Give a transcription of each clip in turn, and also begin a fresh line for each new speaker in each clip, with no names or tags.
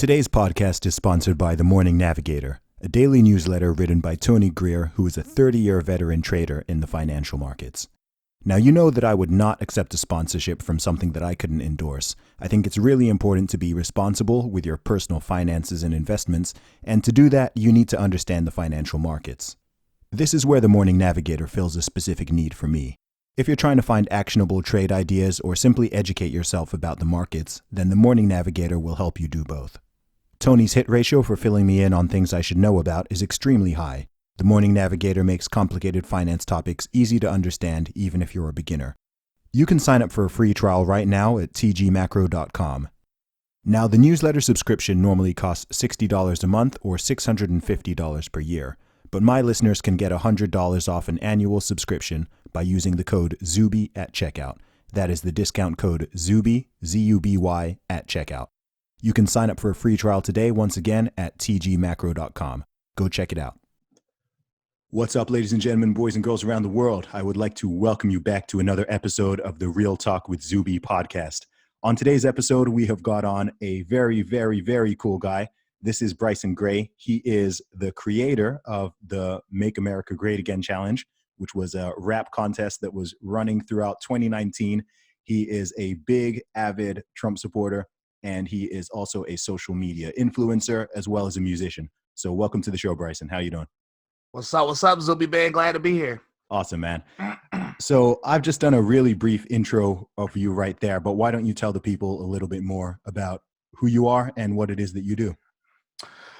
Today's podcast is sponsored by The Morning Navigator, a daily newsletter written by Tony Greer, who is a 30-year veteran trader in the financial markets. Now, you know that I would not accept a sponsorship from something that I couldn't endorse. I think it's really important to be responsible with your personal finances and investments, and to do that, you need to understand the financial markets. This is where The Morning Navigator fills a specific need for me. If you're trying to find actionable trade ideas or simply educate yourself about the markets, then The Morning Navigator will help you do both. Tony's hit ratio for filling me in on things I should know about is extremely high. The Morning Navigator makes complicated finance topics easy to understand even if you're a beginner. You can sign up for a free trial right now at tgmacro.com. Now, the newsletter subscription normally costs $60 a month or $650 per year, but my listeners can get $100 off an annual subscription by using the code Zuby at checkout. That is the discount code Zuby, Z-U-B-Y, at checkout. You can sign up for a free trial today once again at tgmacro.com. Go check it out. What's up, ladies and gentlemen, boys and girls around the world? I would like to welcome you back to another episode of the Real Talk with Zuby podcast. On today's episode, we have got on a very, very, very cool guy. This is Bryson Gray. He is the creator of the Make America Great Again Challenge, which was a rap contest that was running throughout 2019. He is a big, avid Trump supporter, and he is also a social media influencer as well as a musician. So welcome to the show, Bryson. How you doing?
What's up, Zuby, man? Glad to be here.
Awesome, man. So I've just done a really brief intro of you right there, but why don't you tell the people a little bit more about who you are and what it is that you do?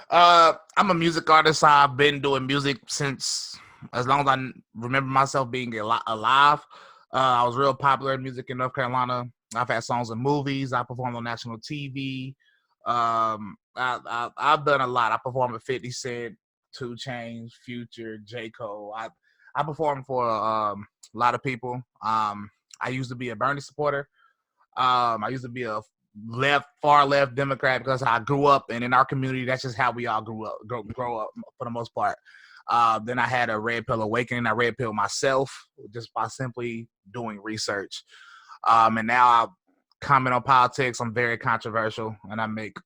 I'm a music artist. I've been doing music since as long as I remember myself being alive. I was real popular in music in North Carolina. I've had songs in movies. I performed on national TV. I've done a lot. I performed with 50 Cent, 2 Chainz, Future, J. Cole. I performed for a lot of people. I used to be a Bernie supporter. I used to be a far left Democrat because I grew up, and in our community, that's just how we all grow up for the most part. Then I had a red pill awakening. I red pilled myself just by simply doing research. And now I comment on politics. I'm very controversial, and I make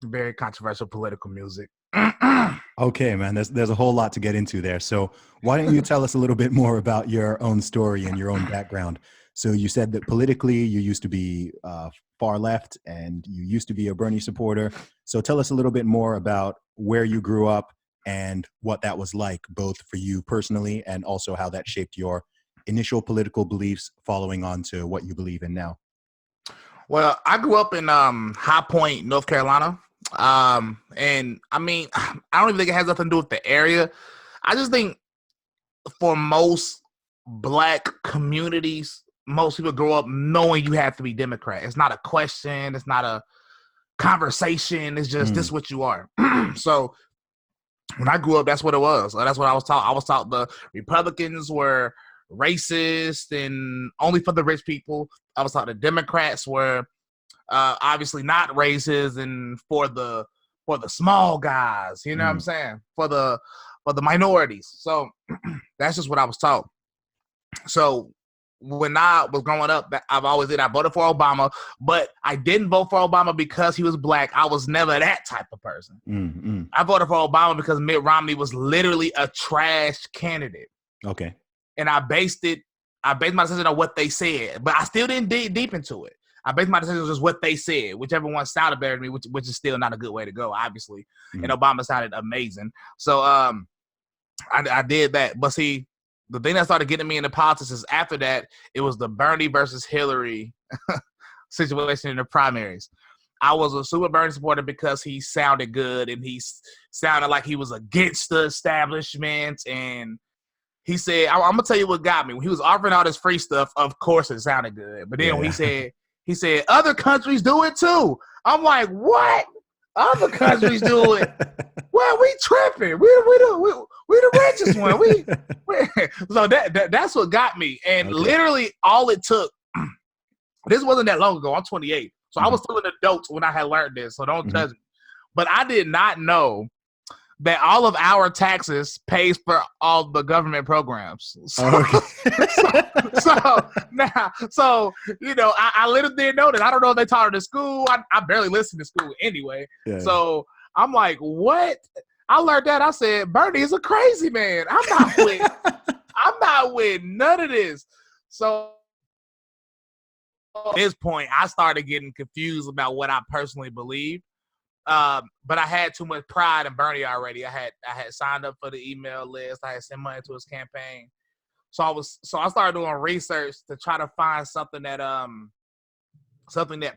very controversial political music.
Okay, man, there's a whole lot to get into there. So why don't you tell us a little bit more about your own story and your own background? So you said that politically you used to be far left and you used to be a Bernie supporter. So tell us a little bit more about where you grew up and what that was like, both for you personally and also how that shaped your initial political beliefs following on to what you believe in now.
Well, I grew up in High Point, North Carolina. And I mean, I don't even think it has nothing to do with the area. I just think for most Black communities, most people grow up knowing you have to be Democrat. It's not a question. It's not a conversation. It's just this is what you are. So when I grew up, that's what it was. That's what I was taught. I was taught the Republicans were racist and only for the rich people. I was taught the Democrats were obviously not racist and for the small guys. You know what I'm saying? For the minorities. So that's just what I was taught. So when I was growing up, I voted for Obama, but I didn't vote for Obama because he was Black. I was never that type of person. I voted for Obama because Mitt Romney was literally a trash candidate.
Okay.
And I based my decision on what they said, but I still didn't dig deep into it. I based my decision on just what they said, whichever one sounded better to me, which is still not a good way to go, obviously. And Obama sounded amazing. So I did that. But see, the thing that started getting me into politics is after that, it was the Bernie versus Hillary situation in the primaries. I was a super Bernie supporter because he sounded good and he sounded like he was against the establishment. And he said, I'm going to tell you what got me. When he was offering all this free stuff, of course it sounded good. But then when he said, other countries do it too. I'm like, what? Other countries do it? Well, we tripping. We the richest one. So that's what got me. And literally all it took, this wasn't that long ago. I'm 28. So I was still an adult when I had learned this. So don't judge me. But I did not know that all of our taxes pays for all the government programs. So, so you know, I literally didn't know that. I don't know if they taught it in school. I barely listened to school anyway. Yeah. So I'm like, what? I learned that. I said, Bernie is a crazy man. I'm not with none of this. So at this point, I started getting confused about what I personally believed. But I had too much pride in Bernie already. I had signed up for the email list. I had sent money to his campaign. So I started doing research to try to find something that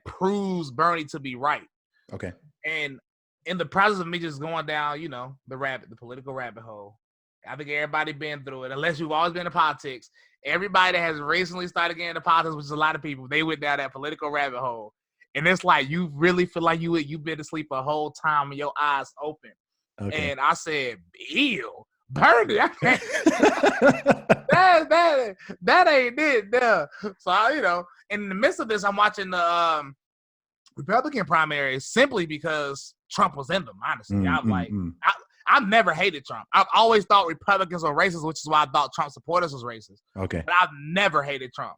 proves Bernie to be right.
Okay.
And in the process of me just going down, you know, the political rabbit hole, I think everybody been through it. Unless you've always been in politics, everybody that has recently started getting into politics, which is a lot of people, they went down that political rabbit hole. And it's like you really feel like you've been asleep a whole time and your eyes open. Okay. And I said, Bill, Bernie, that ain't it. Duh. So you know, in the midst of this, I'm watching the Republican primaries simply because Trump was in them. Honestly, I've never hated Trump. I've always thought Republicans were racist, which is why I thought Trump supporters was racist. Okay, but I've never hated Trump.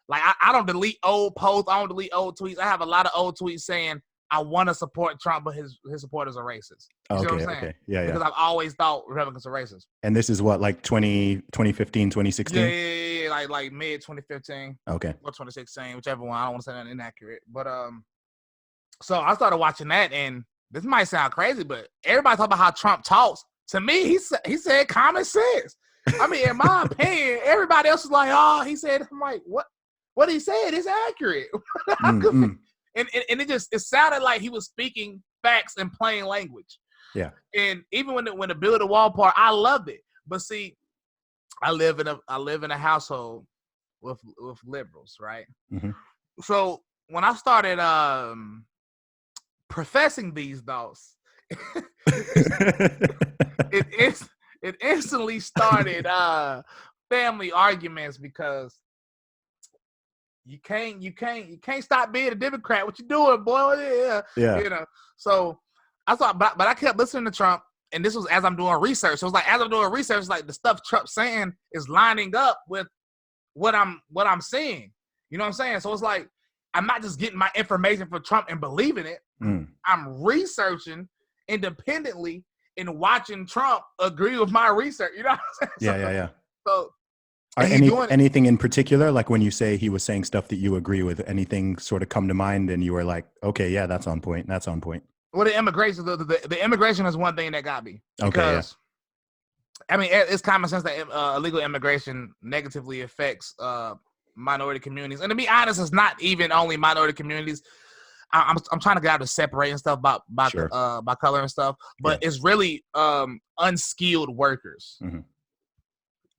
Like, I don't delete old posts. I don't delete old tweets. I have a lot of old tweets saying I want to support Trump, but his supporters are racist. You see what I'm saying? Okay. Yeah, because I've always thought Republicans are racist.
And this is what, like 2015, 2016?
Yeah, like mid 2015. Okay. Or 2016, whichever one. I don't want to say that inaccurate. But so I started watching that, and this might sound crazy, but everybody talk about how Trump talks. To me, he said common sense. I mean, in my opinion, everybody else was like, oh, he said, I'm like, what? What he said is accurate. And it sounded like he was speaking facts in plain language. Yeah. And even when the build the wall part, I loved it. But see, I live in a household with liberals, right? Mm-hmm. So when I started professing these thoughts, it instantly started family arguments because you can't stop being a Democrat. What you doing, boy? Yeah. You know. So I thought, but I kept listening to Trump, and this was as I'm doing research. So it was like as I'm doing research, like the stuff Trump's saying is lining up with what I'm seeing. You know what I'm saying? So it's like I'm not just getting my information from Trump and believing it. I'm researching independently and watching Trump agree with my research. You know what I'm saying?
Yeah.
So
anything in particular, like when you say he was saying stuff that you agree with, anything sort of come to mind and you were like, okay, yeah, that's on point. That's on point.
Well, the immigration, the immigration is one thing that got me. Because, I mean, it's common sense that illegal immigration negatively affects minority communities. And to be honest, it's not even only minority communities. I'm trying to get out of separating stuff by color and stuff, but it's really unskilled workers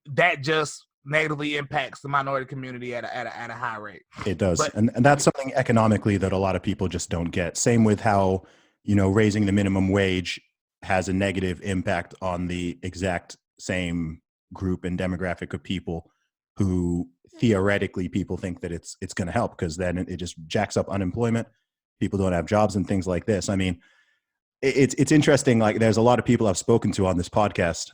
that just negatively impacts the minority community at a high rate.
It does. And that's something economically that a lot of people just don't get. Same with how, you know, raising the minimum wage has a negative impact on the exact same group and demographic of people who theoretically people think that it's going to help, because then it just jacks up unemployment. People don't have jobs and things like this. I mean, it's interesting. Like, there's a lot of people I've spoken to on this podcast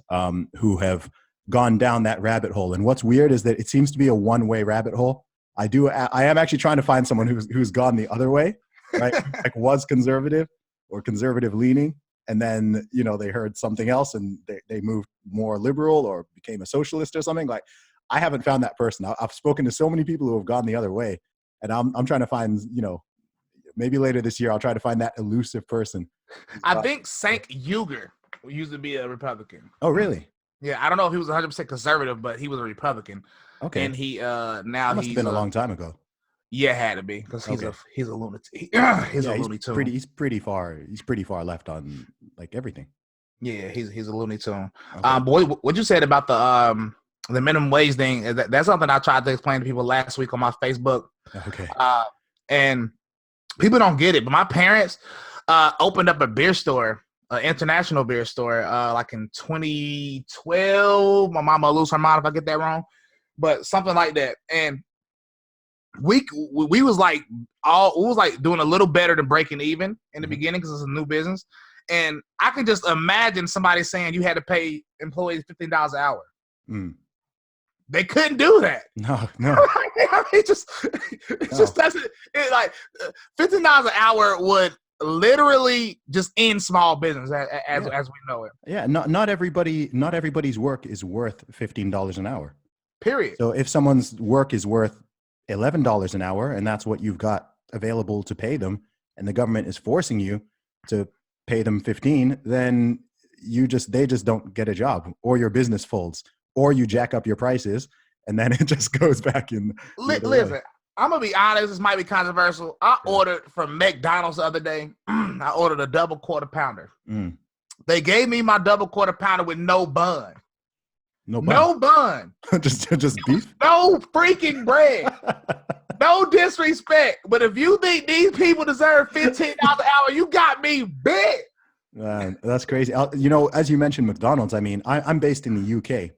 who have gone down that rabbit hole. And what's weird is that it seems to be a one-way rabbit hole. I am actually trying to find someone who's gone the other way, right? Like was conservative or conservative leaning. And then, you know, they heard something else and they moved more liberal or became a socialist or something. Like, I haven't found that person. I've spoken to so many people who have gone the other way, and I'm trying to find, you know, maybe later this year, I'll try to find that elusive person.
I think Cenk Uygur used to be a Republican.
Oh, really?
Yeah, I don't know if he was 100% conservative, but he was a Republican. Okay. And he now
that must have been a long time ago.
Yeah, it had to be, because he's a lunatic. He's a Looney Tune.
He's pretty far left on like everything.
Yeah, he's a Looney Tune. Okay. Boy, what you said about the minimum wage thing, that's something I tried to explain to people last week on my Facebook. Okay. And people don't get it, but my parents opened up a beer store, an international beer store, like in 2012. My mama will lose her mind if I get that wrong, but something like that. And we was like doing a little better than breaking even in the beginning, because it's a new business. And I can just imagine somebody saying you had to pay employees $15 an hour.
Mm.
They couldn't do that.
No.
I mean, just doesn't. Like $15 an hour would literally just end small business as we know it.
Yeah, not everybody's work is worth $15 an hour.
Period.
So if someone's work is worth $11 an hour, and that's what you've got available to pay them, and the government is forcing you to pay them 15, then they just don't get a job, or your business folds, or you jack up your prices, and then it just goes back in.
Listen, I'm gonna be honest. This might be controversial. I ordered from McDonald's the other day. I ordered a double quarter pounder.
Mm.
They gave me my double quarter pounder with no bun.
No
bun.
just beef.
No freaking bread. No disrespect, but if you think these people deserve $15 an hour, you got me big.
That's crazy. As you mentioned McDonald's, I mean, I'm based in the UK,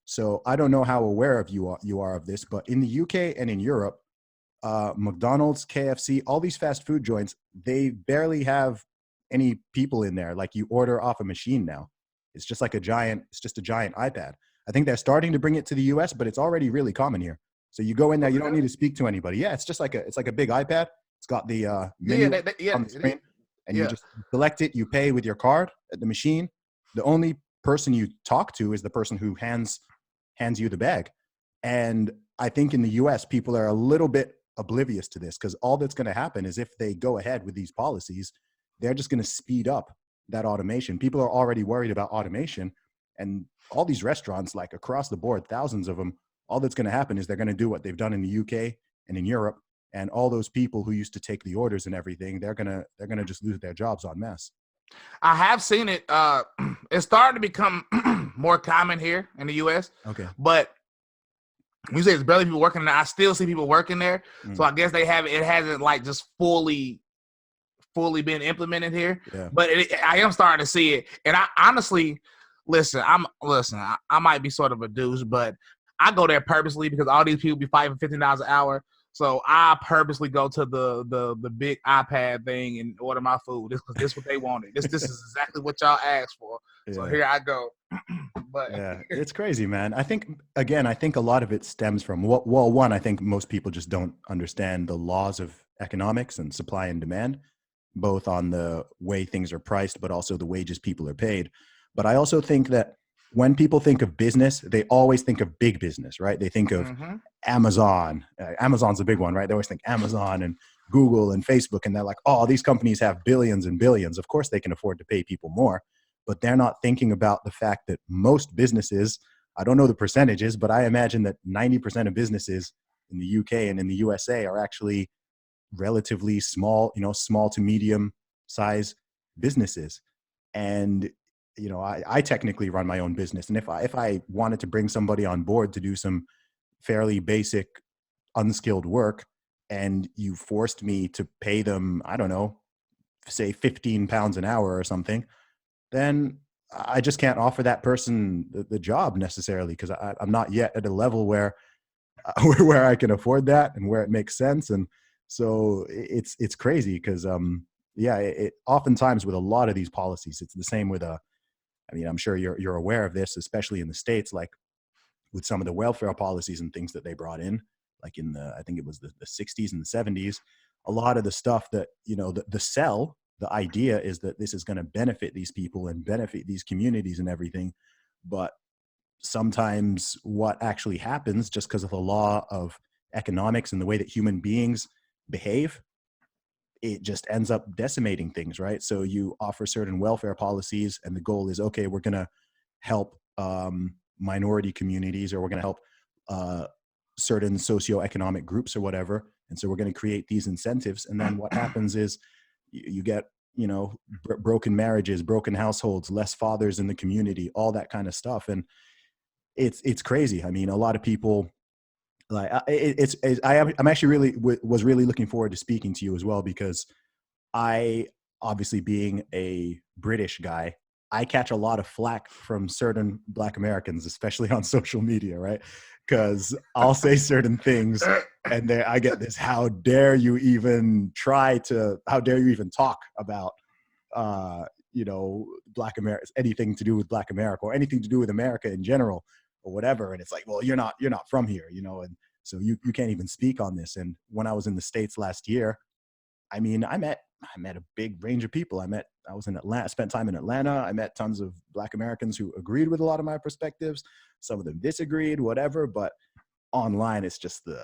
so I don't know how aware of you are of this, but in the UK and in Europe, McDonald's, KFC, all these fast food joints, they barely have any people in there. Like, you order off a machine now. It's just a giant iPad. I think they're starting to bring it to the US, but it's already really common here. So you go in there, you don't need to speak to anybody. Yeah, it's just like a big iPad. It's got the menu on the screen, and you just select it. You pay with your card at the machine. The only person you talk to is the person who hands you the bag. And I think in the US, people are a little bit oblivious to this, because all that's going to happen is, if they go ahead with these policies, they're just going to speed up that automation. People are already worried about automation, and all these restaurants, like across the board, thousands of them, all that's going to happen is they're going to do what they've done in the UK and in Europe, and all those people who used to take the orders and everything, they're going to just lose their jobs en masse.
I have seen it. It's starting to become more common here in the US.
Okay.
But you say there's barely people working there. I still see people working there. So I guess it hasn't like just fully been implemented here.
Yeah.
But I am starting to see it. And I honestly, I might be sort of a douche, but I go there purposely because all these people be fighting for $15 an hour. So I purposely go to the big iPad thing and order my food. This is what they wanted. This is exactly what y'all asked for. Yeah. So here I go. But
yeah, it's crazy, man. I think a lot of it stems from one, I think most people just don't understand the laws of economics and supply and demand, both on the way things are priced, but also the wages people are paid. But I also think that when people think of business, they always think of big business, right? They think of Amazon. Amazon's a big one, right? They always think Amazon and Google and Facebook, and they're like, oh, these companies have billions and billions. Of course they can afford to pay people more, but they're not thinking about the fact that most businesses, I don't know the percentages, but I imagine that 90% of businesses in the UK and in the USA are actually relatively small, small to medium size businesses. And I technically run my own business. And if I wanted to bring somebody on board to do some fairly basic, unskilled work, and you forced me to pay them, I don't know, say £15 an hour or something, then I just can't offer that person the job necessarily, because I'm not yet at a level where I can afford that and where it makes sense. And so it's crazy because, it oftentimes with a lot of these policies, it's the same with I'm sure you're aware of this, especially in the States, like with some of the welfare policies and things that they brought in, like in I think it was the 60s and the 70s, a lot of the stuff that, the idea is that this is going to benefit these people and benefit these communities and everything. But sometimes what actually happens, just because of the law of economics and the way that human beings behave, it just ends up decimating things, right? So you offer certain welfare policies and the goal is, okay, we're going to help minority communities, or we're going to help certain socioeconomic groups or whatever. And so we're going to create these incentives. And then what happens is you get, broken marriages, broken households, less fathers in the community, all that kind of stuff. And it's crazy. I mean, a lot of people, like I'm actually was really looking forward to speaking to you as well, because I, obviously being a British guy, I catch a lot of flack from certain Black Americans, especially on social media, right? Because I'll say certain things and I get this, how dare you even talk about Black America, anything to do with Black America or anything to do with America in general or whatever. And it's like, well, you're not from here, and so you can't even speak on this. And when I was in the States last year, I mean, I met a big range of people. I was in Atlanta, spent time in Atlanta. I met tons of Black Americans who agreed with a lot of my perspectives. Some of them disagreed, whatever, but online it's just the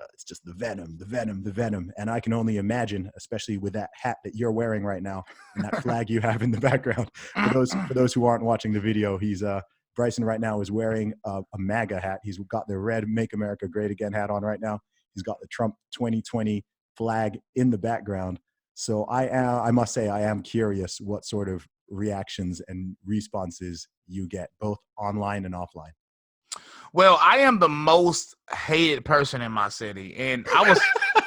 venom. And I can only imagine, especially with that hat that you're wearing right now and that flag you have in the background. For those who aren't watching the video, he's Bryson right now is wearing a MAGA hat. He's got the red Make America Great Again hat on right now. He's got the Trump 2020 flag in the background. So I must say I am curious what sort of reactions and responses you get, both online and offline.
Well, I am the most hated person in my city, and I was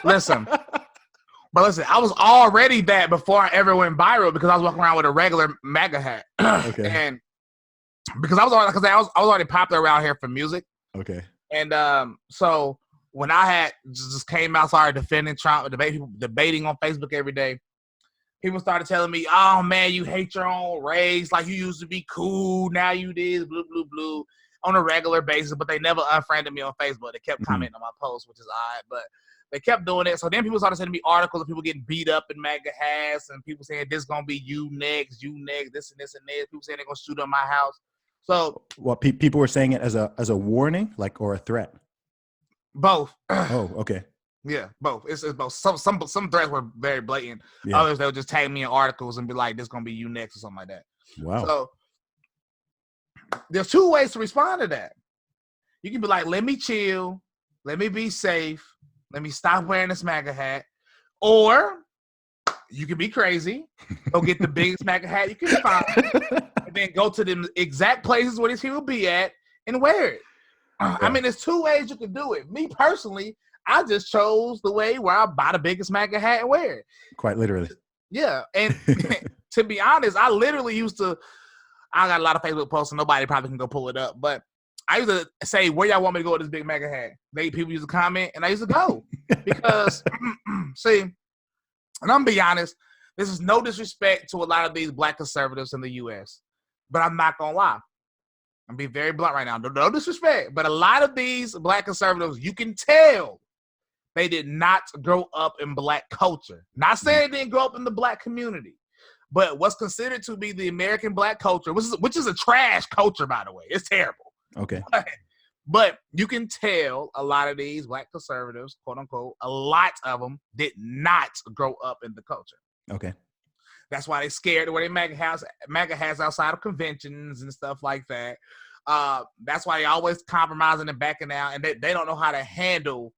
listen, I was already that before I ever went viral because I was walking around with a regular MAGA hat,
Okay.
and because I was already popular around here for music.
Okay.
And so when I had just came out, started defending Trump, debating on Facebook every day, people started telling me, "Oh man, you hate your own race. Like you used to be cool, now you this, blue, blue, blue," on a regular basis. But they never unfriended me on Facebook. They kept commenting on my posts, which is odd, but they kept doing it. So then people started sending me articles of people getting beat up in MAGA hats and people saying this is gonna be you next, this and this and this. People saying they're gonna shoot on my house. So
what people were saying it as a warning, like, or a threat?
Both.
Oh, okay.
Yeah, both. It's both. Some threats were very blatant.
Yeah.
Others, they would just tag me in articles and be like, "This is gonna be you next" or something like that.
Wow.
So there's two ways to respond to that. You can be like, "Let me chill, let me be safe, let me stop wearing this MAGA hat," or you can be crazy, go get the biggest MAGA hat you can find, and then go to the exact places where these people be at and wear it. Yeah. I mean, there's two ways you can do it. Me personally, I just chose the way where I buy the biggest MAGA hat and wear it.
Quite literally.
Yeah. And to be honest, I literally I got a lot of Facebook posts and nobody probably can go pull it up, but I used to say, "Where y'all want me to go with this big MAGA hat?" People used to comment and I used to go because see, and I'm gonna be honest, this is no disrespect to a lot of these Black conservatives in the US, but I'm not gonna lie. I'm being very blunt right now. No disrespect, but a lot of these Black conservatives, you can tell they did not grow up in Black culture. Not saying they didn't grow up in the Black community, but what's considered to be the American Black culture, which is a trash culture, by the way. It's terrible.
Okay.
But you can tell a lot of these Black conservatives, quote unquote, a lot of them did not grow up in the culture.
Okay.
That's why they're scared to wear their MAGA hats outside of conventions and stuff like that. That's why they always compromising and backing out, and they don't know how to handle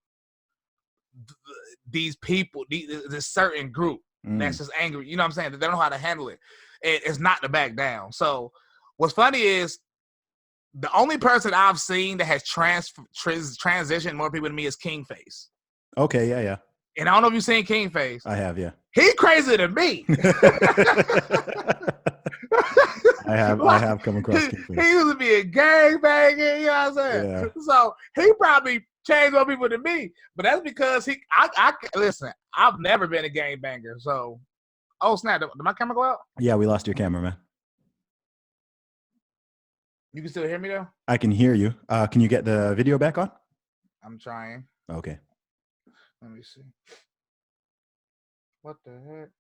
these people, this certain group that's just angry. You know what I'm saying? They don't know how to handle it. It's not to back down. So what's funny is the only person I've seen that has transitioned more people than me is King Face.
Okay, yeah.
And I don't know if you've seen King Face.
I have, yeah.
He crazier than me.
I have come across King Face.
He used to be a gangbanger, you know what I'm saying?
Yeah.
So he probably changed more people than me. But that's because listen, I've never been a gangbanger. So, oh snap, did my camera go out?
Yeah, we lost your camera, man.
You can still hear me though?
I can hear you. Can you get the video back on?
I'm trying.
Okay.
Let me see. What the heck?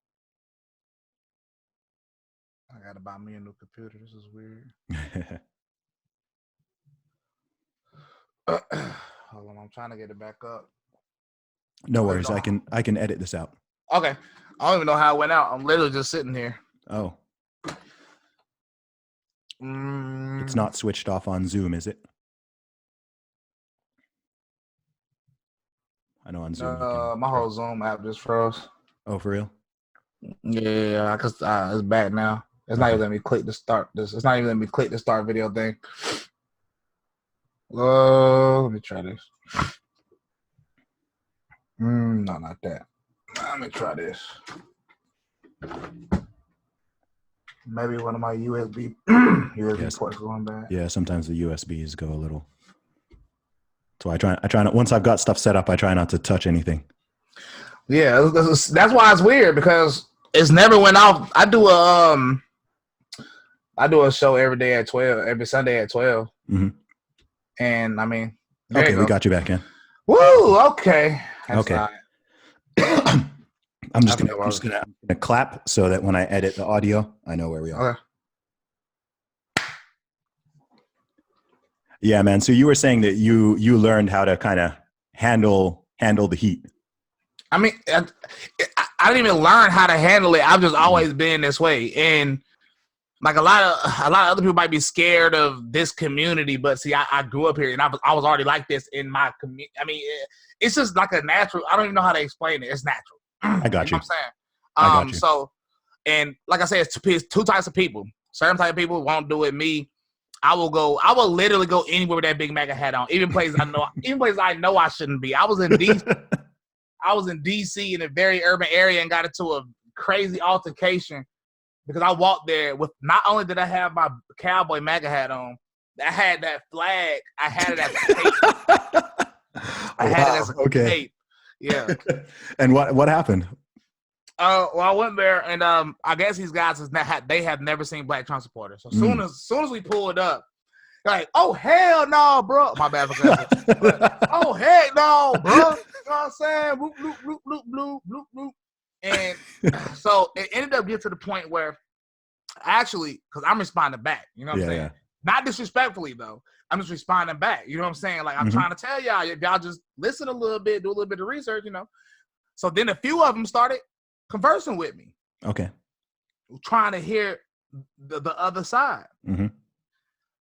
I gotta buy me a new computer. This is weird. Hold on, I'm trying to get it back up.
No worries. I can edit this out.
Okay. I don't even know how it went out. I'm literally just sitting here.
Oh. It's not switched off on Zoom, is it? I know on Zoom.
My whole Zoom app just froze.
Oh, for real?
Yeah, because it's back now. It's not even letting me click to start this. It's not even letting me click the start video thing. Let me try this. No, not that. Let me try this. Maybe one of my USB ports going bad.
Yeah, sometimes the USBs go a little. So I try not, once I've got stuff set up, I try not to touch anything. Yeah,
that's why it's weird because it's never went off. I do a I do a show every day at 12, every Sunday at 12.
Mm-hmm.
And I mean, there
Okay,
you
we
go.
got you back in.
Woo, okay. That's
Okay.
fine.
I'm just gonna clap so that when I edit the audio, I know where we are.
Okay.
Yeah, man. So you were saying that you learned how to kind of handle the heat.
I mean, I didn't even learn how to handle it. I've just always been this way, and like a lot of other people might be scared of this community, but see, I grew up here, and I was already like this in my community. I mean, it's just like a natural. I don't even know how to explain it. It's natural.
I got you.
Know what I'm saying.
I got you.
So, and like I said, it's two types of people. Certain type of people won't do it. Me, I will literally go anywhere with that big MAGA hat on, even places I know I shouldn't be. I was in DC in a very urban area and got into a crazy altercation because I walked there with, not only did I have my cowboy MAGA hat on, I had that flag. I had it as a cape. I had it as a cape. Yeah.
And what happened?
Well, I went there, and I guess these guys they have never seen Black Trump supporters. So soon as we pulled up, they're like, "Oh hell no, bro!" My bad for that. Oh heck no, bro! You know what I'm saying? Bloop, bloop, bloop, bloop, bloop, bloop, bloop. And so it ended up getting to the point where, actually, because I'm responding back. You know what I'm saying? Yeah. Not disrespectfully though. I'm just responding back. You know what I'm saying? Like I'm trying to tell y'all, if y'all just listen a little bit, do a little bit of research, you know. So then a few of them started conversing with me.
Okay.
Trying to hear the other side.
Mm-hmm.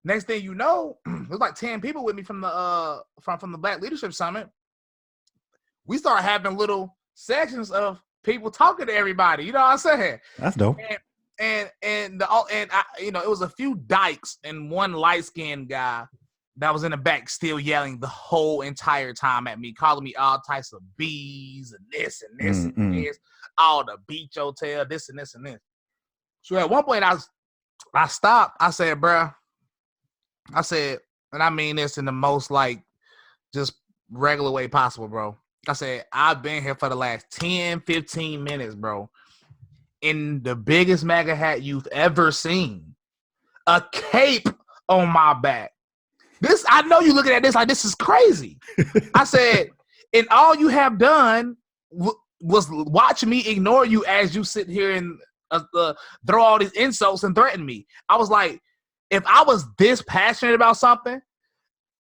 Next thing you know, there's like 10 people with me from the from the Black Leadership Summit. We started having little sections of people talking to everybody. You know what I'm saying?
That's dope.
And I, you know, it was a few dykes and one light-skinned guy that was in the back still yelling the whole entire time at me, calling me all types of B's and this and this and this, all the beach hotel, this and this and this. So at one point I stopped. I said, bruh, I said, and I mean this in the most like just regular way possible, bro. I said, I've been here for the last 10, 15 minutes, bro, in the biggest MAGA hat you've ever seen. A cape on my back. This, I know you looking at this like this is crazy. I said, and all you have done was watch me ignore you as you sit here and throw all these insults and threaten me. I was like, if I was this passionate about something,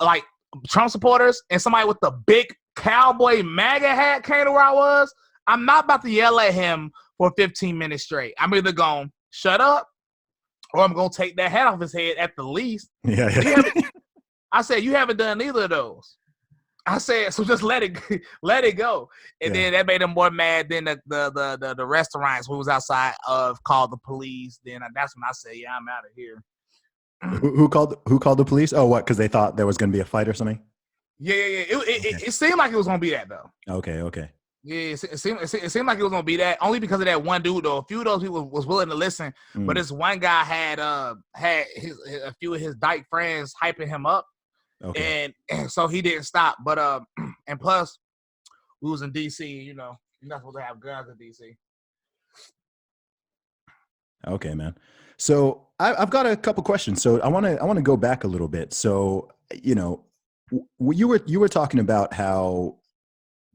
like Trump supporters, and somebody with the big cowboy MAGA hat came to where I was, I'm not about to yell at him for 15 minutes straight. I'm either going to shut up or I'm going to take that hat off his head at the least.
Yeah.
I said, you haven't done either of those. I said, so just let it go. And then that made him more mad than the restaurants who was outside called the police. Then that's when I said, yeah, I'm out of here.
Who called the police? Oh, what? Because they thought there was going to be a fight or something?
Yeah. It seemed like it was going to be that, though.
Okay.
Yeah, it seemed like it was going to be that, only because of that one dude, though. A few of those people was willing to listen, but this one guy had a few of his dyke friends hyping him up. Okay. And so he didn't stop. But and plus, we was in DC, you know, you're not supposed to have guns in DC.
Okay, man. So I've got a couple questions. So I want to go back a little bit. So, you know, you were talking about how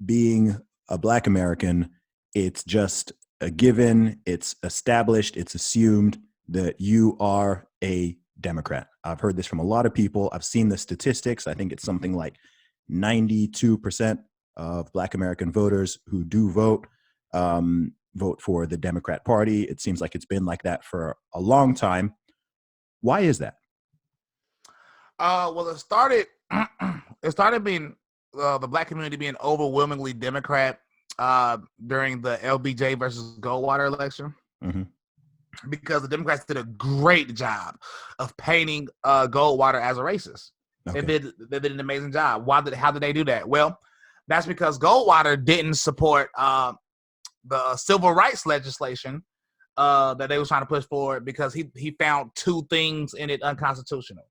being a Black American, it's just a given, it's established, it's assumed that you are a Democrat. I've heard this from a lot of people. I've seen the statistics. I think it's something like 92% of Black American voters who do vote for the Democrat Party. It seems like it's been like that for a long time. Why is that?
Well, it started being the Black community being overwhelmingly Democrat during the LBJ versus Goldwater election. Mm-hmm. Because the Democrats did a great job of painting Goldwater as a racist. Okay. They did an amazing job. How did they do that? Well, that's because Goldwater didn't support the civil rights legislation that they was trying to push forward because he found two things in it unconstitutional.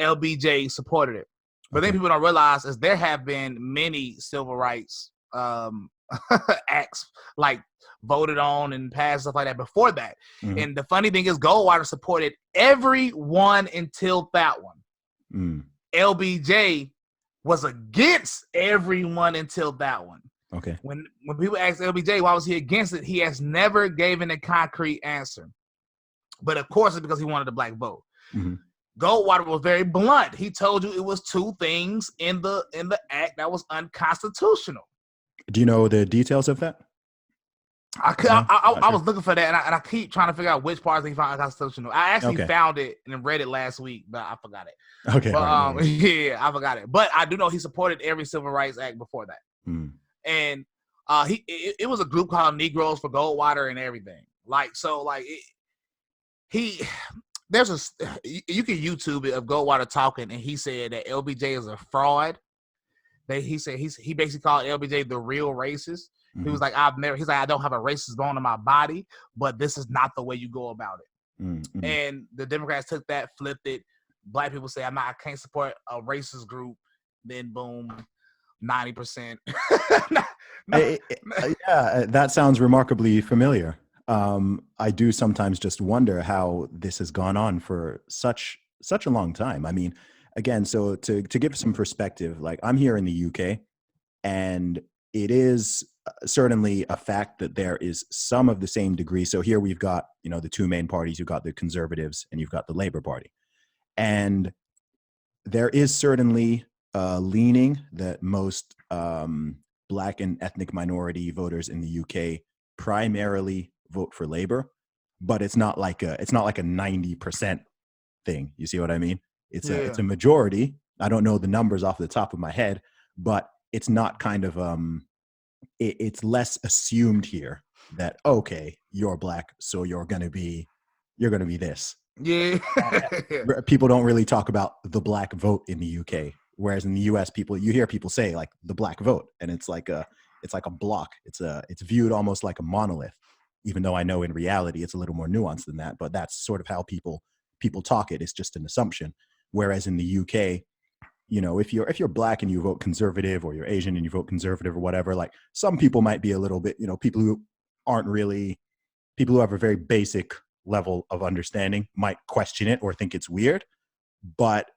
LBJ supported it. But then people don't realize is there have been many civil rights acts like voted on and passed stuff like that before that.
Mm-hmm.
And the funny thing is, Goldwater supported everyone until that one. LBJ was against everyone until that one.
Okay.
When people ask LBJ why was he against it, he has never given a concrete answer. But of course, it's because he wanted the black vote.
Mm-hmm.
Goldwater was very blunt. He told you it was two things in the act that was unconstitutional.
Do you know the details of that?
I was looking for that, and I keep trying to figure out which parts he found unconstitutional. I actually found it and read it last week, but I forgot it.
Okay.
But, yeah, I forgot it. But I do know he supported every Civil Rights Act before that. And it was a group called Negroes for Goldwater and everything. You can YouTube it of Goldwater talking, and he said that LBJ is a fraud. He said he basically called LBJ the real racist. Mm-hmm. He was like, I don't have a racist bone in my body, but this is not the way you go about it. Mm-hmm. And the Democrats took that, flipped it. Black people say, I can't support a racist group. Then boom, 90%.
Yeah, that sounds remarkably familiar. I do sometimes just wonder how this has gone on for such a long time. I mean, again, so to give some perspective, like I'm here in the UK, and it is certainly a fact that there is some of the same degree. So here we've got, the two main parties. You've got the Conservatives and you've got the Labour Party. And there is certainly a leaning that most Black and ethnic minority voters in the UK primarily vote for Labour, but it's not like a 90% thing. You see what I mean? It's a majority. I don't know the numbers off the top of my head, but it's not kind of it's less assumed here that, okay, you're Black, so you're gonna be this.
Yeah.
People don't really talk about the Black vote in the UK, whereas in the US, you hear people say like the Black vote, and it's like a block. It's viewed almost like a monolith, even though I know in reality it's a little more nuanced than that. But that's sort of how people talk it. It's just an assumption. Whereas in the UK, if you're Black and you vote Conservative, or you're Asian and you vote Conservative or whatever, like some people might be a little bit, people who have a very basic level of understanding might question it or think it's weird. But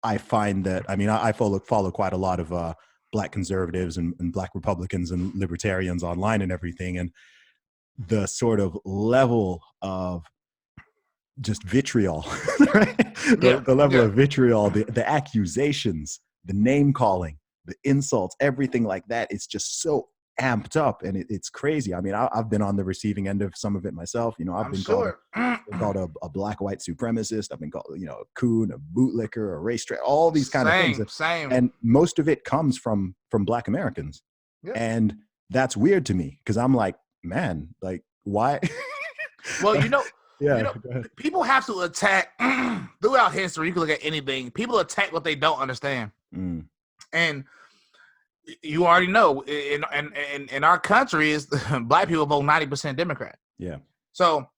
I find that, I follow quite a lot of Black conservatives and Black Republicans and libertarians online and everything. And the sort of level of just vitriol, right? The level of vitriol, the accusations, the name calling, the insults, everything like that, it's just so amped up, and it's crazy. I've been on the receiving end of some of it myself. I've been called a Black white supremacist. I've been called, a coon, a bootlicker, a race traitor, all these kind of things. And most of it comes from Black Americans. Yeah. And that's weird to me, because I'm like, man, like, why?
Well, people have to attack throughout history. You can look at anything. People attack what they don't understand. And you already know in our country is Black people vote 90% Democrat. Yeah. So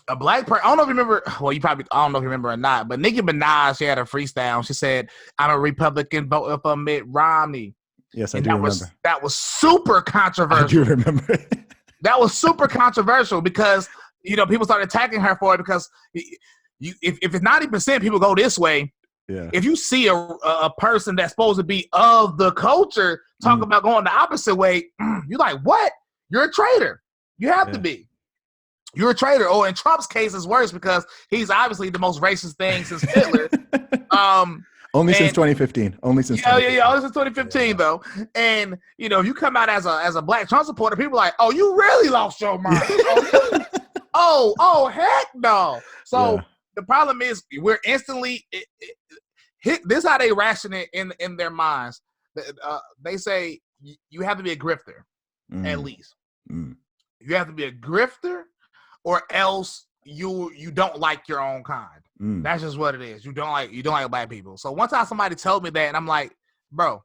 a Black person, I don't know if you remember, I don't know if you remember or not, but Nicki Minaj, she had a freestyle. She said, I'm a Republican voting for Mitt Romney.
Yes, I do remember.
That was super controversial.
I do remember.
That was super controversial because, people started attacking her for it because if it's 90%, people go this way. Yeah. If you see a person that's supposed to be of the culture talk about going the opposite way, you're like, what? You're a traitor. You have to be. You're a traitor. Or in Trump's case, it's worse because he's obviously the most racist thing since Hitler.
Only since 2015. Only since
2015 though. And if you come out as a Black Trump supporter, people are like, oh, you really lost your mind. oh, heck no. So the problem is we're instantly this is how they ration it in their minds. They say you have to be a grifter, at least. You have to be a grifter, or else you don't like your own kind. That's just what it is. You don't like Black people. So one time somebody told me that, and I'm like, bro,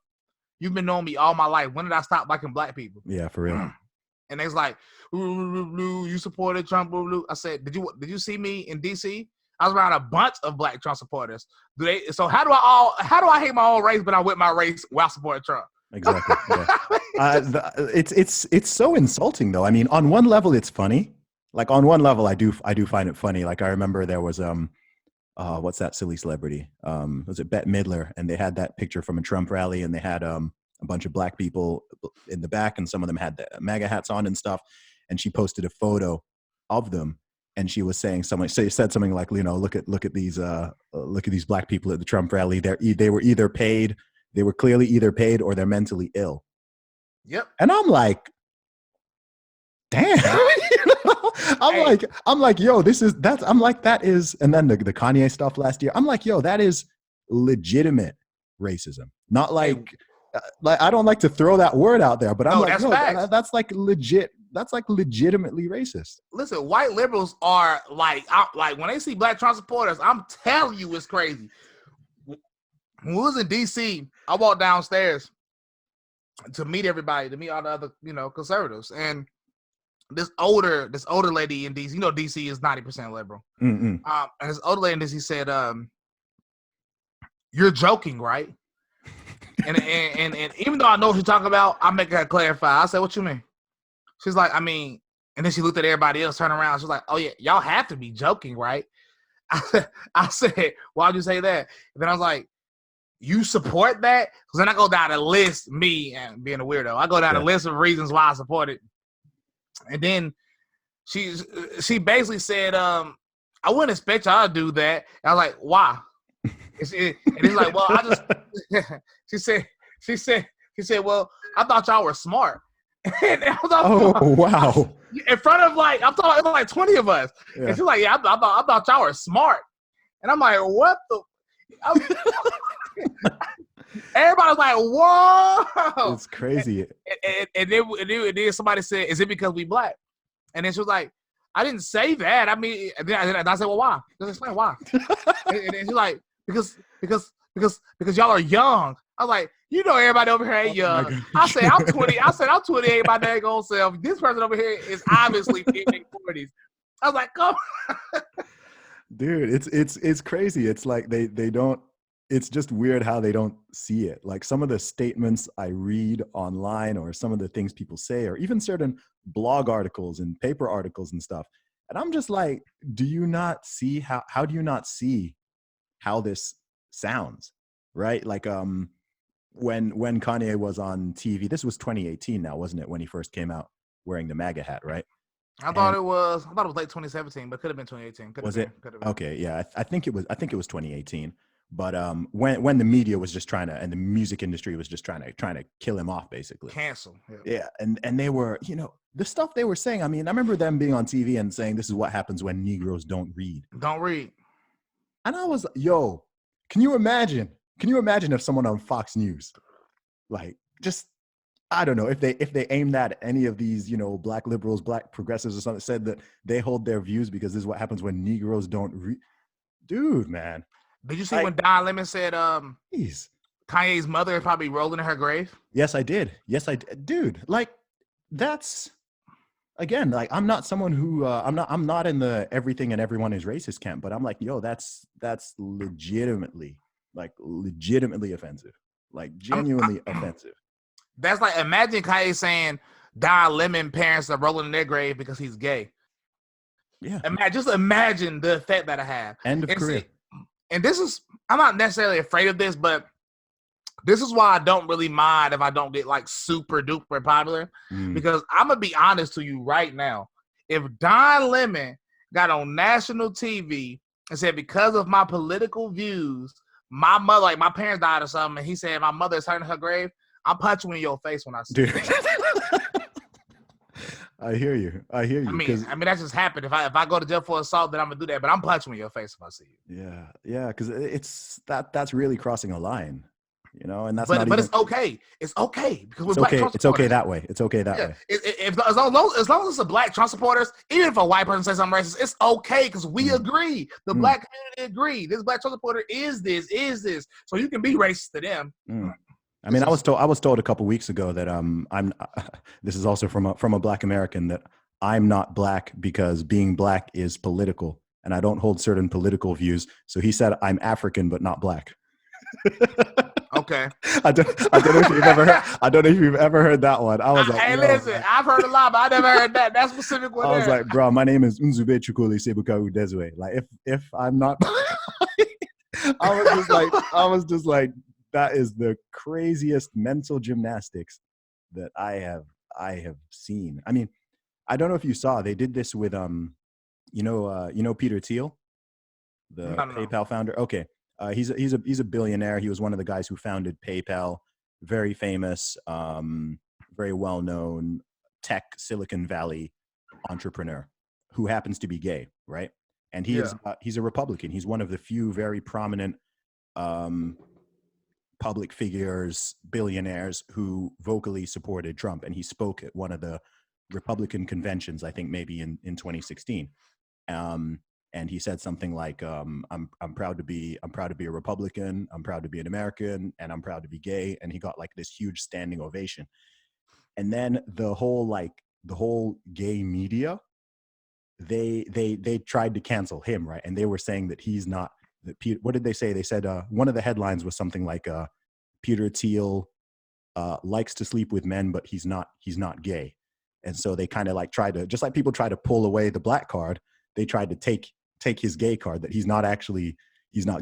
you've been knowing me all my life. When did I stop liking Black people? Yeah, for real. And they was like, you supported Trump. I said, did you see me in DC? I was around a bunch of Black Trump supporters. So how do I hate my own race, but I'm with my race while supporting Trump?
Exactly. Yeah. It's so insulting though. I mean, on one level, it's funny. Like on one level, I do find it funny. Like I remember there was what's that silly celebrity? Was it Bette Midler? And they had that picture from a Trump rally, and they had a bunch of black people in the back, and some of them had the MAGA hats on and stuff. And she posted a photo of them, and she was saying something. She said something like, you know, look at these black people at the Trump rally. They were either paid, they were clearly either paid, or they're mentally ill.
Yep.
And I'm like, damn. You know? I'm like, yo, that is, and then the Kanye stuff last year. I'm like, yo, that is legitimate racism. Not like I don't like to throw that word out there, but I'm like, no, that's like legit. That's like legitimately racist.
Listen, white liberals are like when they see black Trump supporters, I'm telling you, it's crazy. When we was in DC, I walked downstairs to meet everybody, to meet all the other, you know, conservatives, and this older lady in DC, you know, DC is 90% liberal. And this older lady in DC said, "You're joking, right?" and even though I know what you're talking about, I'm making her clarify. I said, "What you mean?" She's like, "I mean," and then she looked at everybody else, turned around. She's like, "Oh yeah, y'all have to be joking, right?" I said, "Why'd you say that?" And then I was like, "You support that?" Because then I go down a list, me and being a weirdo, I go down a list of reasons why I support it. And then she basically said, "I wouldn't expect y'all to do that." And I was like, "Why?" And he's like, "Well, I just," she said, "Well, I thought y'all were smart." And I was
wow!
In front of I'm talking like 20 of us, and she's like, "Yeah, I thought y'all were smart," and I'm like, "What the?" Everybody's like, "Whoa!"
It's crazy.
And then somebody said, "Is it because we black?" And then she was like, "I didn't say that. I mean," and I said, "Well, why? Just explain why." and she's like, "Because y'all are young." I was like, "You know, everybody over here ain't young." I said, "I'm 20. I said, I'm 28 my dang old self. This person over here is obviously in their 40s." I was like, "Come on."
Dude, it's crazy. It's like they don't. It's just weird how they don't see it. Like some of the statements I read online, or some of the things people say, or even certain blog articles and paper articles and stuff. And I'm just like, do you not see how do you not see how this sounds? Right? Like when Kanye was on TV, this was 2018 now, wasn't it? When he first came out wearing the MAGA hat, right?
I thought it was late 2017, but could have been 2018.
Was it? Okay, yeah. I think it was 2018. But when the media was just trying to, and the music industry was just trying to kill him off, basically.
Cancel.
Yeah. And they were, you know, the stuff they were saying. I mean, I remember them being on TV and saying, "This is what happens when Negroes don't read."
Don't read.
And I was, yo, can you imagine if someone on Fox News, like, just, I don't know, if they aimed at any of these, you know, black liberals, black progressives or something, said that they hold their views because this is what happens when Negroes don't read. Dude, man.
Did you see when Don Lemon said Kanye's mother is probably rolling in her grave?
Yes, I did. Dude, like, that's, again, like, I'm not someone who I'm not in the everything and everyone is racist camp, but I'm like, yo, that's legitimately offensive. Like, genuinely offensive.
That's like, imagine Kanye saying Don Lemon parents are rolling in their grave because he's gay.
Yeah.
Just imagine the effect that I have.
End of career.
And this is, I'm not necessarily afraid of this, but this is why I don't really mind if I don't get like super duper popular, because I'm going to be honest to you right now. If Don Lemon got on national TV and said, because of my political views, my mother, like my parents died or something, and he said my mother is turning her grave, I'm punching you in your face when I see it.
I hear you. I
mean, that just happened. If I go to jail for assault, then I'm gonna do that. But I'm punching in your face if I see
you. Yeah, because that's really crossing a line, you know. And that's
but it's okay. It's okay because we're black Trump supporters.
It's okay that way. It's okay that way.
As long as it's a black Trump supporters, even if a white person says something racist, it's okay because we agree. The black community agree. This black Trump supporter is this. So you can be racist to them.
I mean, I was told a couple weeks ago that I'm this is also from a black American, that I'm not black because being black is political and I don't hold certain political views. So he said I'm African but not black.
Okay.
I don't know if you've ever heard, I don't know if you've ever heard that one. I was like,
hey,
yo,
listen,
like,
I've heard a lot, but I never heard that specific one
I was
there.
like, bro, my name is Nzube Chukuli Sebuka Udezwe. Like, if I'm not, I was just like, that is the craziest mental gymnastics that I have seen. I mean, I don't know if you saw, they did this with Peter Thiel, the
No.
PayPal founder. Okay, he's a billionaire. He was one of the guys who founded PayPal. Very famous, very well known tech Silicon Valley entrepreneur who happens to be gay, right? And he's a Republican. He's one of the few very prominent public figures, billionaires who vocally supported Trump. And he spoke at one of the Republican conventions, I think maybe in 2016. And he said something like, I'm proud to be a Republican, I'm proud to be an American, and I'm proud to be gay. And he got like this huge standing ovation. And then the whole gay media, they tried to cancel him, right? And they were saying that he's not, that Peter, what did they say? They said one of the headlines was something like Peter Thiel likes to sleep with men, but he's not gay. And so they kind of like try to, just like people try to pull away the black card, they tried to take his gay card, that he's not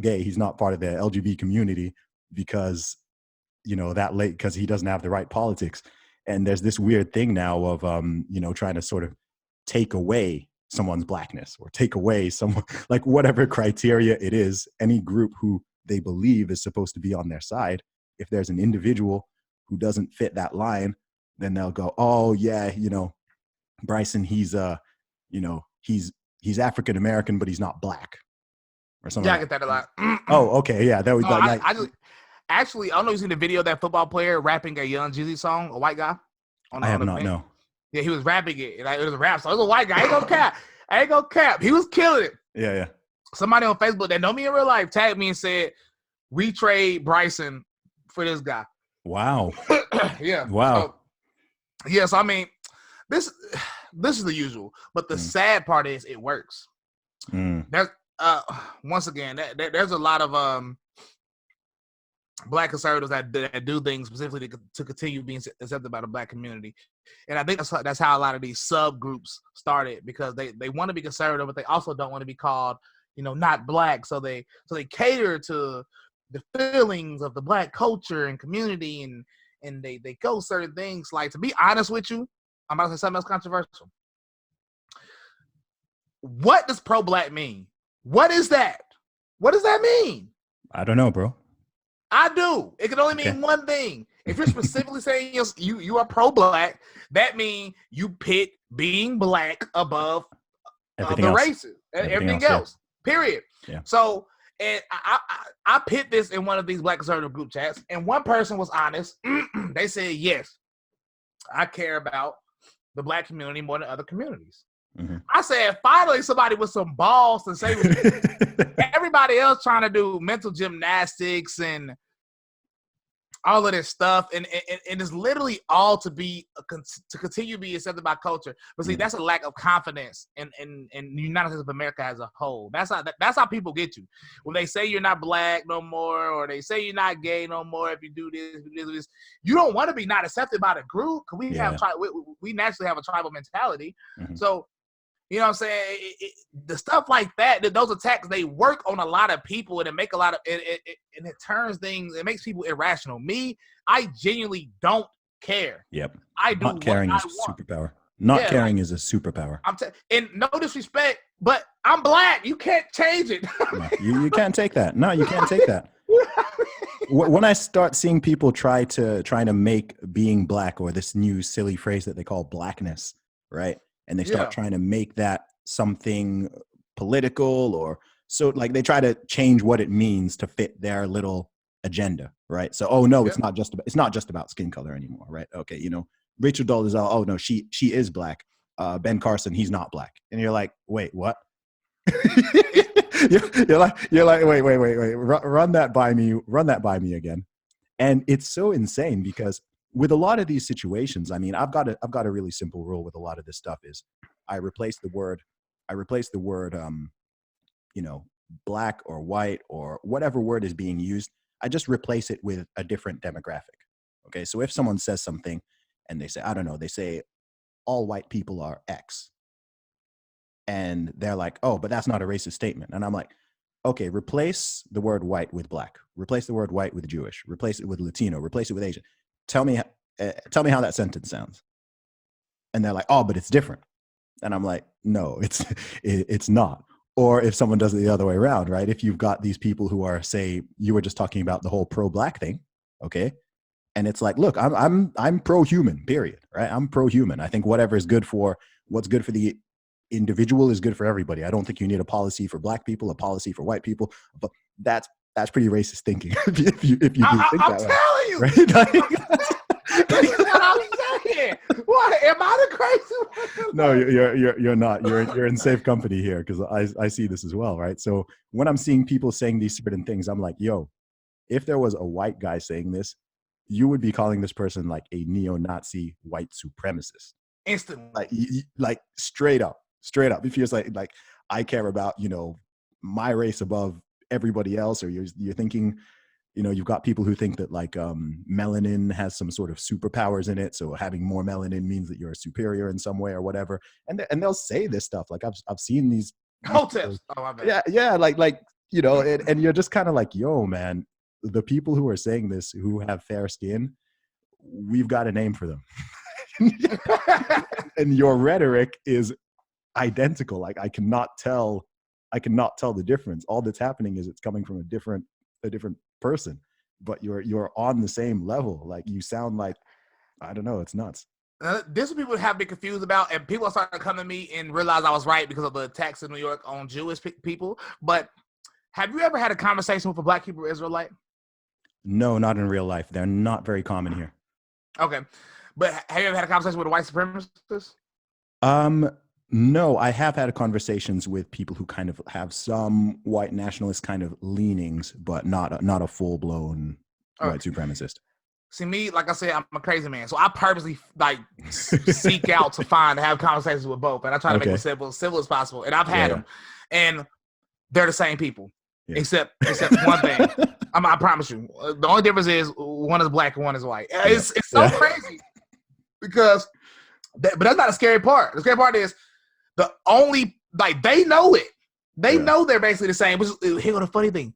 gay, he's not part of the LGBT community because, because he doesn't have the right politics. And there's this weird thing now of trying to sort of take away someone's blackness or take away someone, like whatever criteria it is, any group who they believe is supposed to be on their side. If there's an individual who doesn't fit that line, then they'll go, oh yeah, Bryson, he's African American, but he's not black, or something.
Yeah,
like
I get that a lot.
Oh, okay, yeah, that was
Actually, I don't know if you've seen the video of that football player rapping a Young Jeezy song, a white guy.
I have not, no.
Yeah, he was rapping it. Like, it was a rap song. It was a white guy. I ain't gonna cap. He was killing it.
Yeah.
Somebody on Facebook that know me in real life tagged me and said, we trade Bryson for this guy.
Wow.
Yeah.
Wow.
So I mean, this is the usual. But the sad part is it works. There's once again, there's a lot of black conservatives that do things specifically to continue being accepted by the black community. And I think that's how a lot of these subgroups started, because they want to be conservative, but they also don't want to be called, not black. So they cater to the feelings of the black culture and community, and they go certain things. Like, to be honest with you, I'm about to say something else controversial. What does pro-black mean? What is that? What does that mean?
I don't know, bro.
I do. It can only mean one thing. If you're specifically saying you are pro-black, that means you pit being black above the races and everything else. Yeah. Period. Yeah. So, and I pit this in one of these black conservative group chats, and one person was honest. They said, yes, I care about the black community more than other communities. Mm-hmm. I said, finally, somebody with some balls to say everybody else trying to do mental gymnastics and all of this stuff, and it's literally all to continue to be accepted by culture. But see, that's a lack of confidence in the United States of America as a whole. That's how people get you when they say you're not black no more, or they say you're not gay no more. If you do this, you don't want to be not accepted by the group, because we naturally have a tribal mentality. Mm-hmm. So, you know what I'm saying? The stuff like that, those attacks, they work on a lot of people, and it make a lot of and it turns things. It makes people irrational. Me, I genuinely don't care.
Yep.
I do.
Not caring is a superpower. Not caring is a superpower.
And no disrespect, but I'm black. You can't change it.
No, you can't take that. No, you can't take that. When I start seeing people trying to make being black, or this new silly phrase that they call blackness, right? And they start trying to make that something political, or so, like, they try to change what it means to fit their little agenda, right? So, oh no, it's not just about skin color anymore, right? Okay, Rachel Dolezal, oh no, she is black. Ben Carson, he's not black, and you're like, wait, what? you're like, wait, run that by me again. And it's so insane, because with a lot of these situations, I mean, I've got a really simple rule with a lot of this stuff is I replace the word, black or white or whatever word is being used. I just replace it with a different demographic. Okay, so if someone says something and they say, I don't know, they say all white people are X, and they're like, oh, but that's not a racist statement. And I'm like, okay, replace the word white with black, replace the word white with Jewish, replace it with Latino, replace it with Asian. Tell me how that sentence sounds. And they're like, oh, but it's different. And I'm like, no, it's not. Or if someone does it the other way around, right? If you've got these people who are, say, you were just talking about the whole pro-black thing, okay? And it's like, look, I'm pro-human, period, right? I'm pro-human. I think whatever is good for what's good for the individual is good for everybody. I don't think you need a policy for black people, a policy for white people, but that's pretty racist thinking. if you do think
I'm
that
telling you,
right?
this is what I'm saying. What am I the crazy one?
No, you're not. You're in safe company here, because I see this as well, right? So when I'm seeing people saying these certain things, I'm like, yo, if there was a white guy saying this, you would be calling this person like a neo-Nazi white supremacist.
Instantly.
Like straight up. If you're like I care about, my race above everybody else, or you're thinking, you've got people who think that like melanin has some sort of superpowers in it, so having more melanin means that you're superior in some way or whatever, and they'll say this stuff. Like I've seen these
Tips. Oh, I bet.
yeah, like and you're just kind of like, yo, man, the people who are saying this, who have fair skin, we've got a name for them. And your rhetoric is identical. Like I cannot tell the difference. All that's happening is it's coming from a different person, but you're on the same level. Like you sound like, I don't know, it's nuts.
This is what people have been confused about, and people are starting to come to me and realize I was right because of the attacks in New York on Jewish people. But have you ever had a conversation with a Black Hebrew Israelite?
No, not in real life. They're not very common here.
Okay, but have you ever had a conversation with a white supremacist?
No, I have had conversations with people who kind of have some white nationalist kind of leanings, but not a full blown white supremacist.
See, me, like I said, I'm a crazy man, so I purposely like seek out to have conversations with both, and I try to make them civil as possible. And I've had them, and they're the same people, except one thing. I promise you, the only difference is one is black and one is white. It's so crazy because, but that's not a scary part. The scary part is the only, like, they know it. They know they're basically the same. Which is, here's the funny thing.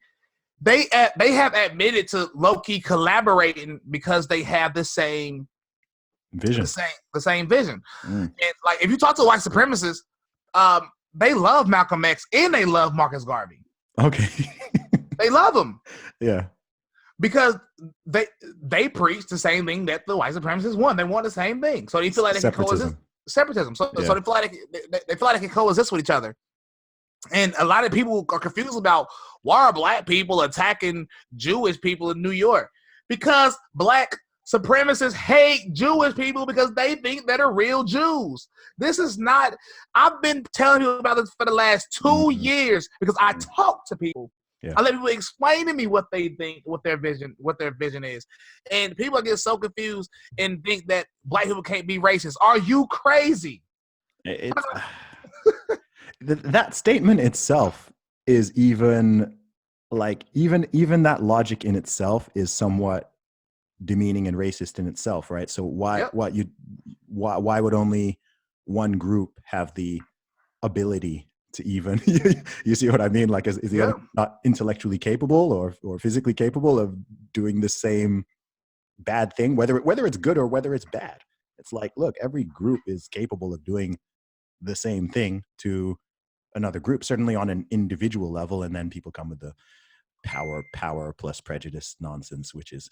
They have admitted to low-key collaborating because they have the same vision. The same vision. And like, if you talk to white supremacists, they love Malcolm X and they love Marcus Garvey.
Okay.
They love them.
Yeah.
Because they preach the same thing that the white supremacists want. They want the same thing. So they feel like they can coexist. Separatism. So they feel like they feel like they can coexist with each other. And a lot of people are confused about why are black people attacking Jewish people in New York? Because black supremacists hate Jewish people because they think that are real Jews. This is not, I've been telling you about this for the last 2 years because I talk to people. I let people explain to me what they think, what their vision is. And people get so confused and think that black people can't be racist. Are you crazy?
That statement itself is even that logic in itself is somewhat demeaning and racist in itself, right? So why would only one group have the ability to even you see what I mean? Like, is the other not intellectually capable or physically capable of doing the same bad thing, whether it's good or whether it's bad? It's like, look, every group is capable of doing the same thing to another group, certainly on an individual level, and then people come with the power plus prejudice nonsense, which is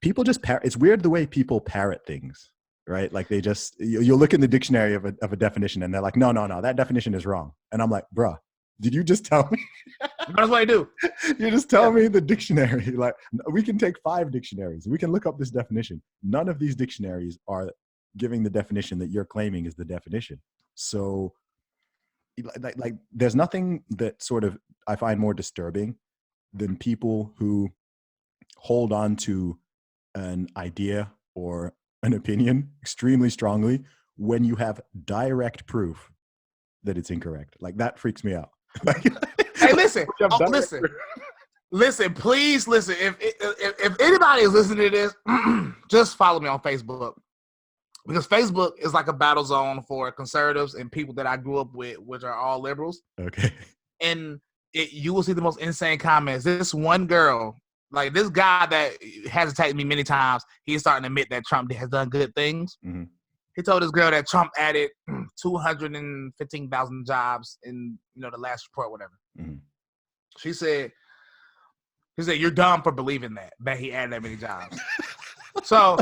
people just it's weird the way people parrot things, right? Like they just, you'll look in the dictionary of a definition and they're like, no, that definition is wrong. And I'm like, bruh, did you just tell me?
That's what I do.
You just tell me the dictionary. Like, we can take 5 dictionaries. We can look up this definition. None of these dictionaries are giving the definition that you're claiming is the definition. So like there's nothing that sort of I find more disturbing than people who hold on to an idea or an opinion extremely strongly when you have direct proof that it's incorrect. Like, that freaks me out.
Hey, listen. Listen, please listen. If anybody is listening to this, just follow me on Facebook. Because Facebook is like a battle zone for conservatives and people that I grew up with, which are all liberals.
Okay.
And you will see the most insane comments. This one girl, like this guy that has attacked me many times, he's starting to admit that Trump has done good things.
Mm-hmm.
He told this girl that Trump added 215,000 jobs in the last report, whatever.
Mm-hmm.
He said, you're dumb for believing that he added that many jobs. So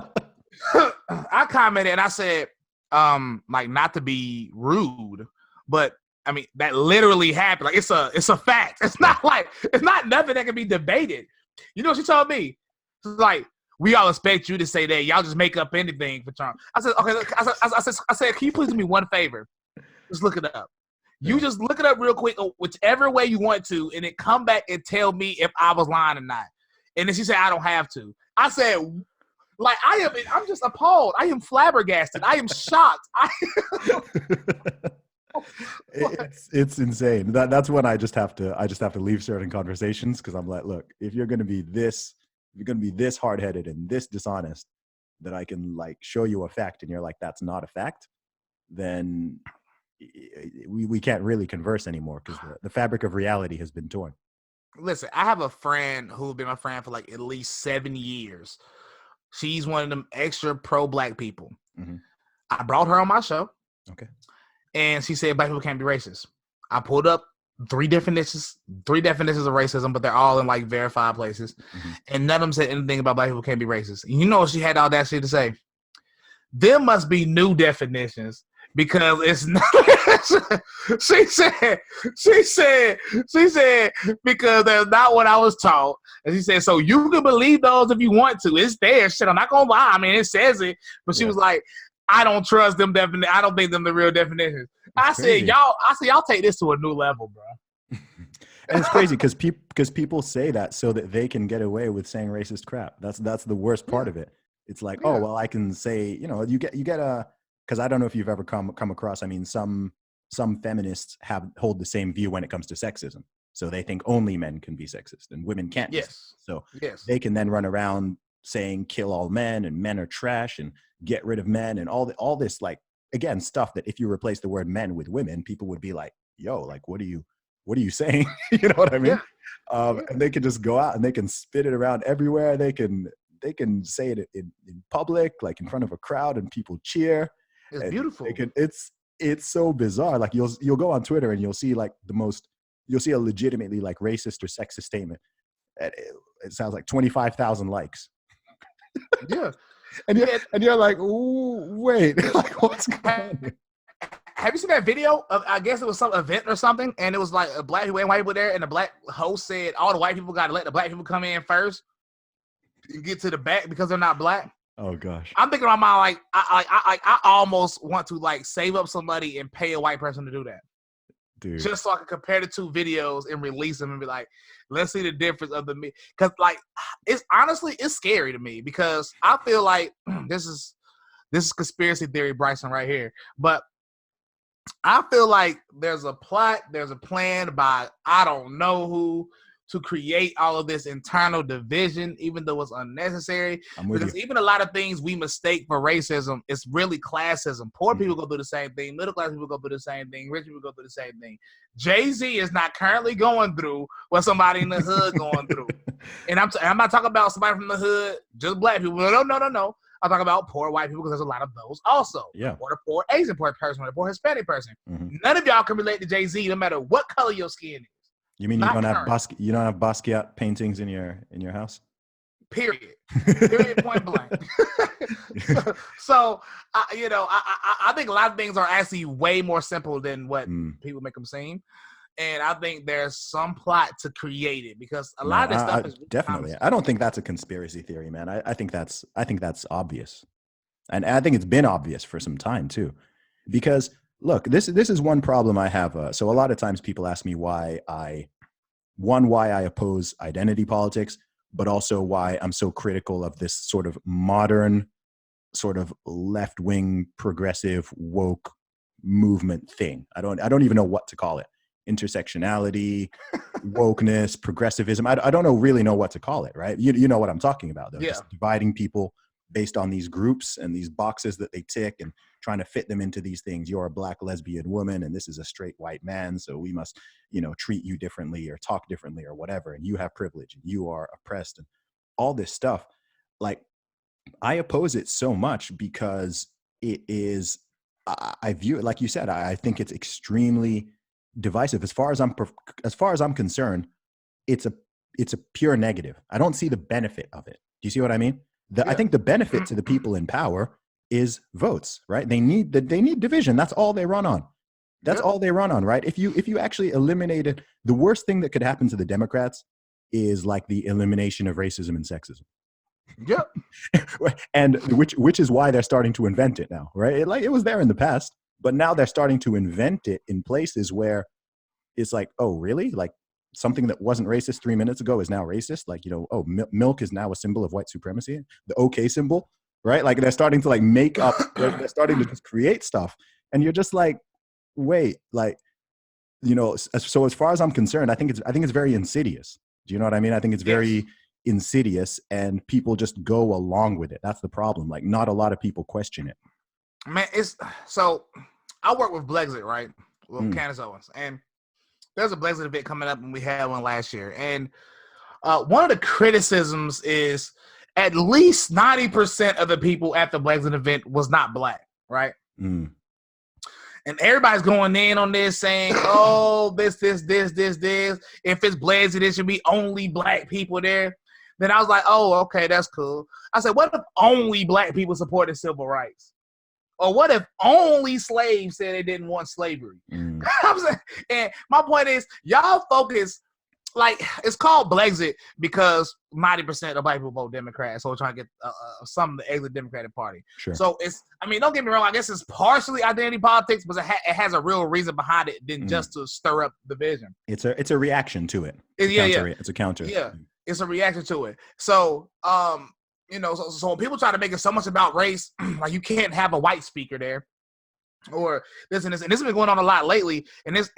I commented and I said, like, not to be rude, but I mean that literally happened. Like it's a fact. It's not nothing that can be debated. You know what she told me? She's like, we all expect you to say that. Y'all just make up anything for Trump. I said, okay. I said, can you please do me one favor? Just look it up. You just look it up real quick, whichever way you want to, and then come back and tell me if I was lying or not. And then she said, I don't have to. I said, like, I'm just appalled. I am flabbergasted. I am shocked.
It's insane. That's when I just have to leave certain conversations because I'm like, look, if you're gonna be this hard-headed and this dishonest that I can like show you a fact and you're like, that's not a fact, then we can't really converse anymore because the fabric of reality has been torn.
Listen, I have a friend who's been my friend for like at least 7 years. She's one of them extra pro-black people.
Mm-hmm.
I brought her on my show.
Okay.
And she said black people can't be racist. I pulled up three definitions of racism, but they're all in like verified places. Mm-hmm. And none of them said anything about black people can't be racist. And you know what she had all that shit to say? There must be new definitions because it's not. she said because that's not what I was taught. And she said, so you can believe those if you want to. It's there. Shit, I'm not gonna lie. I mean, it says it. But she was like, I don't trust them definitions. I don't think them the real definitions. I said, y'all take this to a new level, bro.
And it's crazy because people say that so that they can get away with saying racist crap. That's the worst part of it. It's like, oh well, I can say, you get a, because I don't know if you've ever come across. I mean, some feminists hold the same view when it comes to sexism. So they think only men can be sexist and women can't.
Yes.
So they can then run around saying kill all men and men are trash and get rid of men and all this, like, again, stuff that if you replace the word men with women, people would be like, yo, like, what are you saying? You know what I mean? And they can just go out and they can spit it around everywhere. They can say it in public, like in front of a crowd, and people cheer.
It's beautiful.
It's so bizarre. Like you'll go on Twitter and you'll see like you'll see a legitimately like racist or sexist statement. It sounds like 25,000 likes.
Yeah.
And you're like, ooh, wait, like what's going on here?
Have you seen that video of, I guess it was some event or something, and it was like a black people and white people there, and the black host said all the white people got to let the black people come in first and get to the back because they're not black.
Oh gosh.
I'm thinking in my mind, like, I almost want to like save up some money and pay a white person to do that.
Dude. Just
so I can compare the two videos and release them and be like, let's see the difference of the, because like it's scary to me because I feel like this is conspiracy theory, Bryson, right here. But I feel like there's a plot, there's a plan by I don't know who to create all of this internal division, even though it's unnecessary. Because even a lot of things we mistake for racism, it's really classism. Poor people go through the same thing. Middle class people go through the same thing. Rich people go through the same thing. Jay-Z is not currently going through what somebody in the hood going through. And I'm not talking about somebody from the hood, just black people. No. I'm talking about poor white people because there's a lot of those also.
Yeah.
Or the poor Asian person, or the poor Hispanic person.
Mm-hmm.
None of y'all can relate to Jay-Z no matter what color your skin is.
You mean you don't have Basquiat paintings in your house?
Period. Point blank. So I think a lot of things are actually way more simple than what people make them seem, and I think there's some plot to create it because a lot of this stuff is
definitely. I don't think that's a conspiracy theory, man. I think that's obvious, and I think it's been obvious for some time too, because. Look, this is one problem I have. So a lot of times people ask me why I oppose identity politics, but also why I'm so critical of this sort of modern, sort of left-wing, progressive, woke movement thing. I don't even know what to call it. Intersectionality, wokeness, progressivism. I don't really know what to call it, right? You know what I'm talking about, though.
Yeah.
Just dividing people based on these groups and these boxes that they tick and trying to fit them into these things. You're a black lesbian woman and this is a straight white man, so we must, treat you differently or talk differently or whatever. And you have privilege and you are oppressed and all this stuff. Like, I oppose it so much because it is, I view it, like you said, I think it's extremely divisive. As far as I'm concerned, it's a pure negative. I don't see the benefit of it. Do you see what I mean? I think the benefit to the people in power is votes, right? They need division. That's all they run on. That's all they run on, right? If you actually eliminated, the worst thing that could happen to the Democrats is like the elimination of racism and sexism.
Yep.
And which is why they're starting to invent it now, right? It was there in the past, but now they're starting to invent it in places where it's like, oh, really? Like something that wasn't racist 3 minutes ago is now racist. Like, milk is now a symbol of white supremacy. The OK symbol, right? Like they're starting to like make up, they're starting to just create stuff. And you're just like, wait, like, so as far as I'm concerned, I think it's very insidious. Do you know what I mean? I think it's very insidious and people just go along with it. That's the problem. Like not a lot of people question it.
Man, so I work with Brexit, right? With Candace Owens. And there's a Brexit event coming up and we had one last year. And one of the criticisms is at least 90% of the people at the Brexit event was not black, right?
Mm.
And everybody's going in on this saying, oh, this. If it's Brexit, it should be only black people there. Then I was like, oh, okay, that's cool. I said, what if only black people supported civil rights? Or what if only slaves said they didn't want slavery?
Mm.
And my point is, y'all focus, like, it's called Brexit because 90% of black people vote Democrat. So we're trying to get some of the exit Democratic Party.
Sure.
So don't get me wrong. I guess it's partially identity politics, but it has a real reason behind it than just to stir up division.
It's a reaction to it. It's a counter.
Yeah. It's a reaction to it. So, so when people try to make it so much about race, like you can't have a white speaker there, or this and this has been going on a lot lately, and it's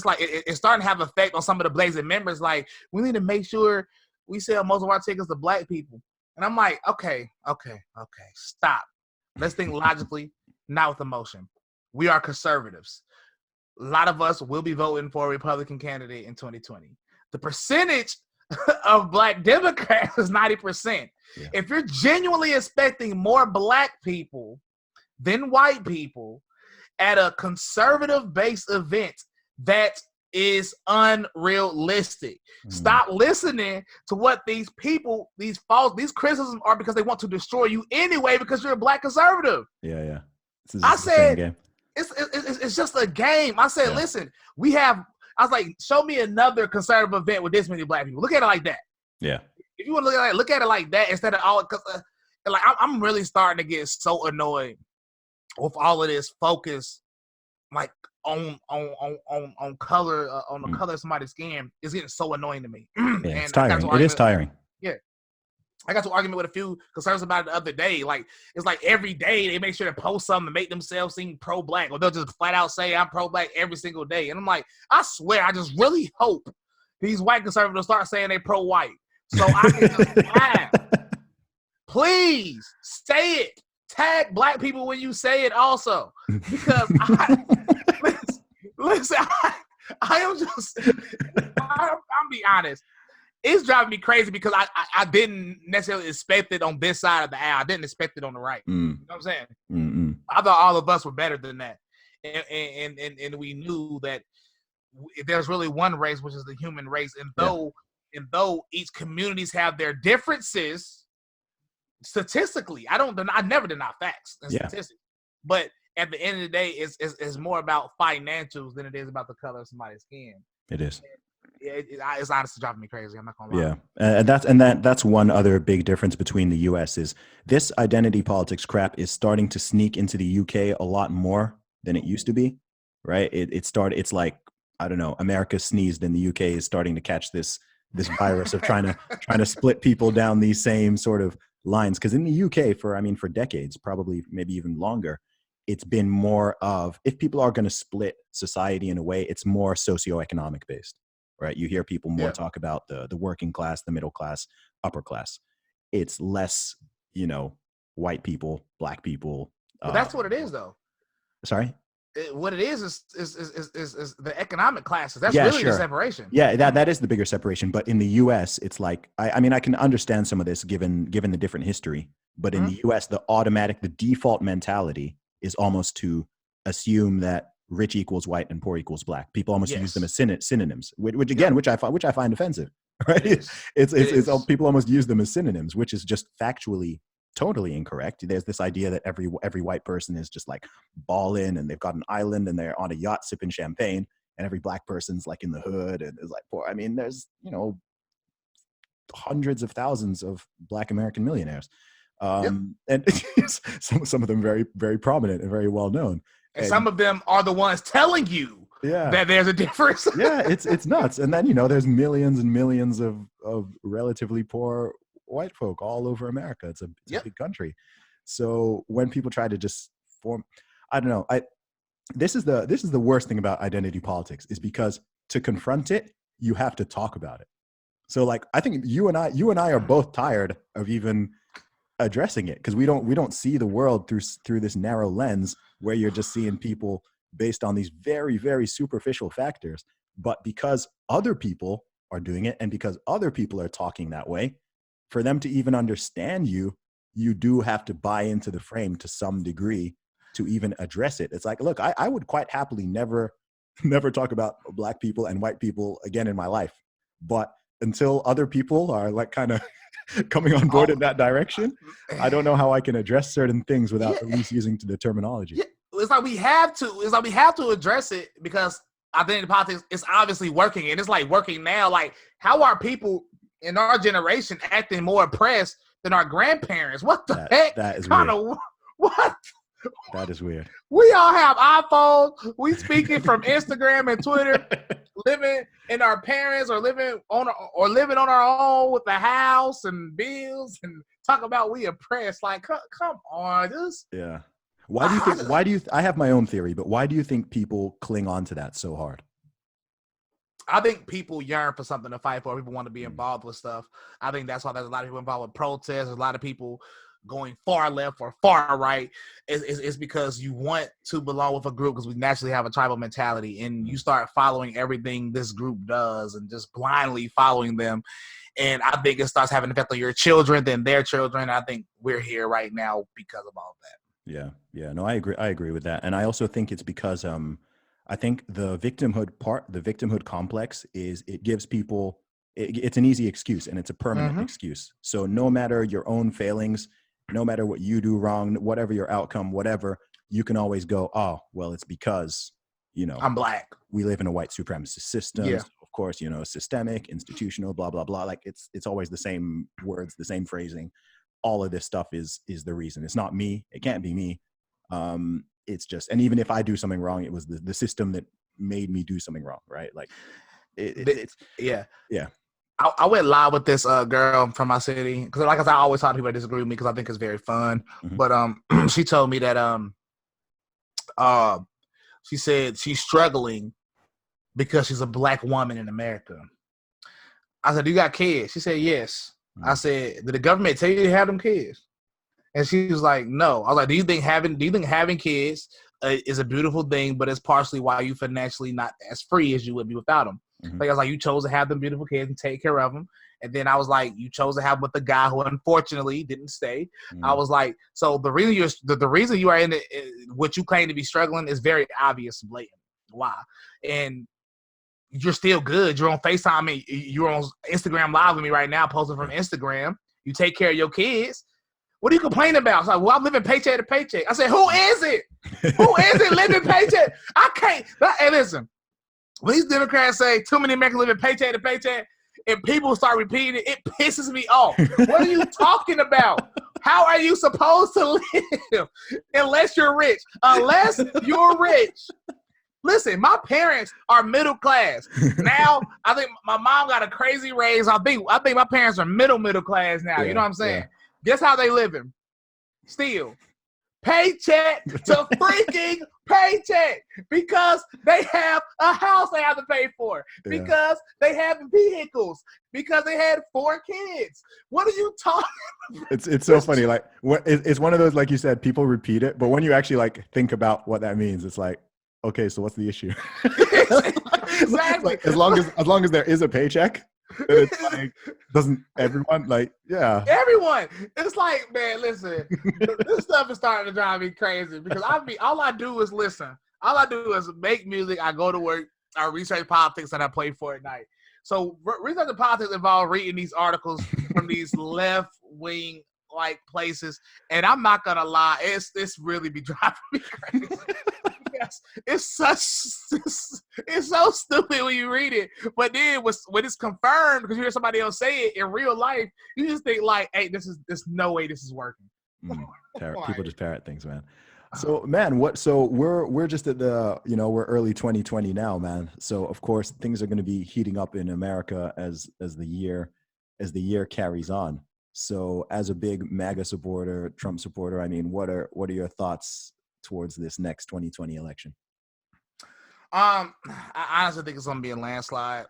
like it's starting to have effect on some of the Brexit members. Like we need to make sure we sell most of our tickets to black people, and I'm like, okay, stop. Let's think logically, not with emotion. We are conservatives. A lot of us will be voting for a Republican candidate in 2020. The percentage of black Democrats is 90%. Yeah. If you're genuinely expecting more black people than white people at a conservative-based event, that is unrealistic. Stop listening to what these criticisms are because they want to destroy you anyway because you're a black conservative.
Yeah.
I said, it's just a game. I said, listen, I was like, show me another conservative event with this many black people. Look at it like that.
Yeah.
If you want to look at it like that instead of all, because I'm really starting to get so annoyed with all of this focus, like on color, on the color of somebody's skin. It's getting so annoying to me.
Yeah, it's tiring. It is tiring.
Yeah. I got to an argument with a few conservatives about it the other day. Like, it's like every day they make sure to post something to make themselves seem pro-black, or they'll just flat out say I'm pro-black every single day. And I'm like, I swear, I just really hope these white conservatives start saying they pro-white, so I can just laugh. Please say it. Tag black people when you say it also, because I am just, I'll be honest. It's driving me crazy because I didn't necessarily expect it on this side of the aisle. I didn't expect it on the right. You know what I'm saying?
Mm-mm.
I thought all of us were better than that. And we knew that there's really one race, which is the human race. And though each communities have their differences, statistically, I never deny facts and statistics. But at the end of the day, it's more about financials than it is about the color of somebody's skin.
It is.
It's honestly driving me crazy. I'm not gonna lie.
Yeah, and that's one other big difference between the U.S. is this identity politics crap is starting to sneak into the UK a lot more than it used to be, right? It's like, I don't know, America sneezed and the UK is starting to catch this virus of trying to split people down these same sort of lines. Because in the UK for decades, probably maybe even longer, it's been more of, if people are going to split society in a way, it's more socioeconomic based. right? You hear people more talk about the working class, the middle class, upper class. It's less, white people, black people.
Well, that's what it is, though.
Sorry?
What it is the economic classes. That's
Yeah,
really
sure.
the separation.
Yeah, that is the bigger separation. But in the U.S., it's like, I mean, I can understand some of this given the different history. But in the U.S., the default mentality is almost to assume that rich equals white and poor equals black. People almost use them as synonyms, which I find offensive. Right? It's people almost use them as synonyms, which is just factually totally incorrect. There's this idea that every white person is just like ballin' and they've got an island and they're on a yacht sipping champagne, and every black person's like in the hood and is like poor. I mean, there's hundreds of thousands of black American millionaires. And some of them very, very prominent and very well known.
And some of them are the ones telling you that there's a difference.
It's nuts. And then, there's millions and millions of relatively poor white folk all over America. It's a big country. So when people try to just form, I don't know, this is the worst thing about identity politics, is because to confront it, you have to talk about it. So like, I think you and I are both tired of even addressing it, because we don't see the world through this narrow lens where you're just seeing people based on these very, very superficial factors. But because other people are doing it, and because other people are talking that way, for them to even understand you do have to buy into the frame to some degree to even address it. It's like, look, I would quite happily never talk about black people and white people again in my life. But until other people are like kind of coming on board in that direction, I don't know how I can address certain things without at least using the terminology.
Yeah. It's like we have to address it, because identity politics is obviously working, and it's like working now. Like, how are people in our generation acting more oppressed than our grandparents? What the heck?
That is weird.
What?
That is weird.
We all have iPhones. We speaking from Instagram and Twitter, living in our parents or living on our own with a house and bills, and talk about we oppressed. Like, come on, just
Why do you think? I have my own theory, but why do you think people cling on to that so hard?
I think people yearn for something to fight for. People want to be involved with stuff. I think that's why there's a lot of people involved with protests. There's a lot of people going far left or far right. It's because you want to belong with a group, because we naturally have a tribal mentality, and you start following everything this group does and just blindly following them. And I think it starts having an effect on your children, then their children. I think we're here right now because of all that.
Yeah. No, I agree with that. And I also think it's because I think the victimhood complex is, it gives people, it's an easy excuse, and it's a permanent excuse. So no matter your own failings, no matter what you do wrong, whatever your outcome, whatever, you can always go, oh, well, it's because,
I'm black.
We live in a white supremacist system.
Yeah.
So of course, systemic, institutional, blah, blah, blah. Like it's always the same words, the same phrasing. All of this stuff is the reason. It's not me. It can't be me. It's just, and even if I do something wrong, it was the system that made me do something wrong, right? Like it's
I went live with this girl from my city, because like I said, I always talk to people that disagree with me because I think it's very fun. But she told me that she said she's struggling because she's a black woman in America. I said, "Do you got kids?" She said, "Yes." I said, "Did the government tell you to have them kids?" And she was like, "No." I was like, do you think having kids is a beautiful thing, but it's partially why you financially not as free as you would be without them? Like, I was like, you chose to have them beautiful kids and take care of them. And then I was like, you chose to have them with a guy who unfortunately didn't stay. I was like, so the reason you are in what you claim to be struggling is very obvious and blatant. Why? And you're still good. You're on FaceTime. You're on Instagram Live with me right now, posting from Instagram. You take care of your kids. What are you complaining about? It's like, well, I'm living paycheck to paycheck. I said, who is it? Who is it living paycheck? I can't. Hey, listen. When these Democrats say too many Americans living paycheck to paycheck, and people start repeating it, it pisses me off. What are you talking about? How are you supposed to live unless you're rich? Unless you're rich. Listen, my parents are middle class. Now, I think my mom got a crazy raise. I think my parents are middle class now. You know what I'm saying? Guess how they living? Still. paycheck to freaking paycheck because they have a house they have to pay for, because they have vehicles, because they had 4 kids. What are you talking about?
It's so funny. Like, it's one of those, like you said, people repeat it, but when you actually like think about what that means, it's like, okay, so what's the issue?
Exactly.
Like, as long as there is a paycheck, then it's like, doesn't everyone like, yeah.
Everyone. It's like, man, listen, this stuff is starting to drive me crazy because all I do is listen. All I do is make music. I go to work. I research politics, and I play Fortnite. So researching politics involves reading these articles from these left wing like places, and I'm not gonna lie, it's really be driving me crazy. Yes, it's so stupid when you read it, but then when it's confirmed because you hear somebody else say it in real life, you just think like, hey, there's no way this is working.
People just parrot things, man. So man, we're just at the, we're early 2020 now, man. So of course things are going to be heating up in America as the year carries on. So as a big MAGA supporter, Trump supporter, I mean, what are your thoughts towards this next 2020 election?
I honestly think it's going to be a landslide.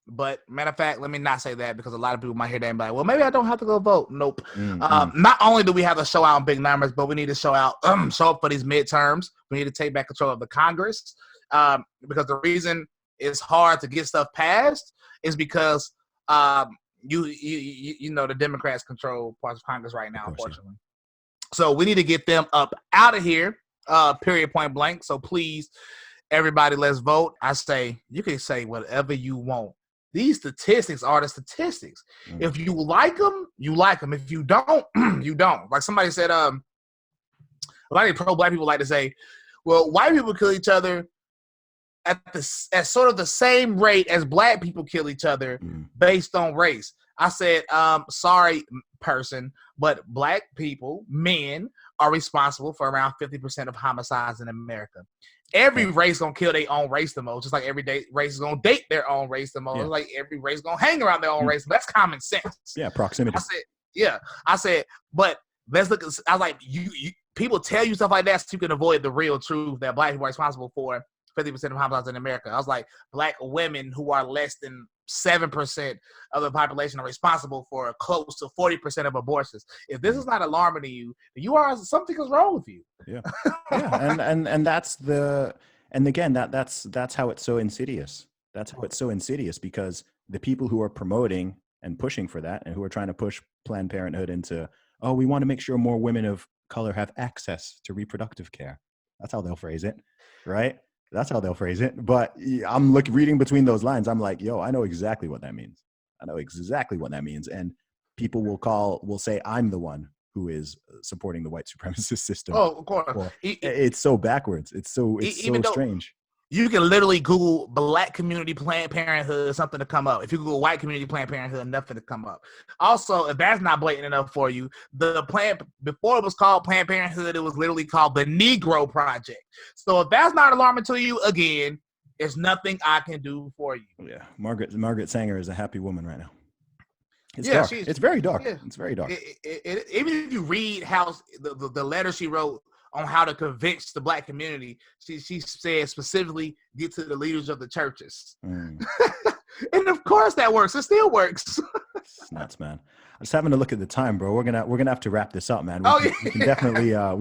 But matter of fact, let me not say that because a lot of people might hear that and be like, well, maybe I don't have to go vote. Nope. Not only do we have to show out in big numbers, but we need to show up for these midterms. We need to take back control of the Congress because the reason it's hard to get stuff passed is because the Democrats control parts of Congress right now, unfortunately. So we need to get them up out of here, period, point blank. So please, everybody, let's vote. I say, you can say whatever you want. These statistics are the statistics. If you like them, you like them. If you don't, you don't. Like somebody said, a lot of pro-black people like to say, well, white people kill each other at sort of the same rate as black people kill each other based on race. I said, sorry, person, but black people, men, are responsible for around 50% of homicides in America. Every race gonna kill their own race the most, just like every race is gonna date their own race the most. Like every race gonna hang around their own race. That's common sense.
Yeah, proximity.
I said, but let's look. I was like, you people tell you stuff like that so you can avoid the real truth that black people are responsible for 50% of homicides in America. I was like, black women who are less than 7% of the population are responsible for close to 40% of abortions. If this is not alarming to you, something is wrong with you.
Yeah. And that's that's how it's so insidious. That's how it's so insidious because the people who are promoting and pushing for that and who are trying to push Planned Parenthood into, oh, we want to make sure more women of color have access to reproductive care. That's how they'll phrase it, right? That's how they'll phrase it. But I'm reading between those lines. I'm like, yo, I know exactly what that means. And people will say I'm the one who is supporting the white supremacist system.
Oh, of course.
It's so backwards. It's so strange.
You can literally Google black community Planned Parenthood, something to come up. If you Google white community Planned Parenthood, nothing to come up. Also, if that's not blatant enough for you, before it was called Planned Parenthood, it was literally called the Negro Project. So if that's not alarming to you, again, there's nothing I can do for you.
Yeah, Margaret Sanger is a happy woman right now. It's dark. It's very dark. Yeah. It's very dark.
Even if you read how the letter she wrote on how to convince the black community, she said specifically, get to the leaders of the churches. And of course that works. It still works.
It's nuts, man. I'm just having a look at the time, bro. We're gonna have to wrap this up, man. We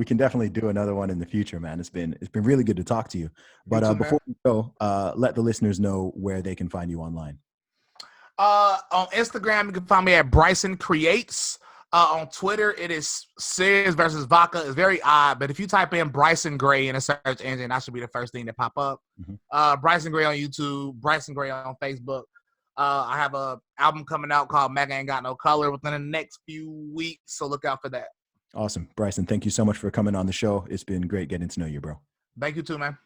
can definitely do another one in the future, man. It's been really good to talk to you. But before we go, let the listeners know where they can find you online.
On Instagram, you can find me at Bryson Creates. On Twitter, it is Serious versus Vodka. It's very odd, but if you type in Bryson Gray in a search engine, that should be the first thing that pop up. Bryson Gray on YouTube, Bryson Gray on Facebook. I have a album coming out called MAGA Ain't Got No Color within the next few weeks, so look out for that.
Awesome. Bryson, thank you so much for coming on the show. It's been great getting to know you, bro.
Thank you too, man.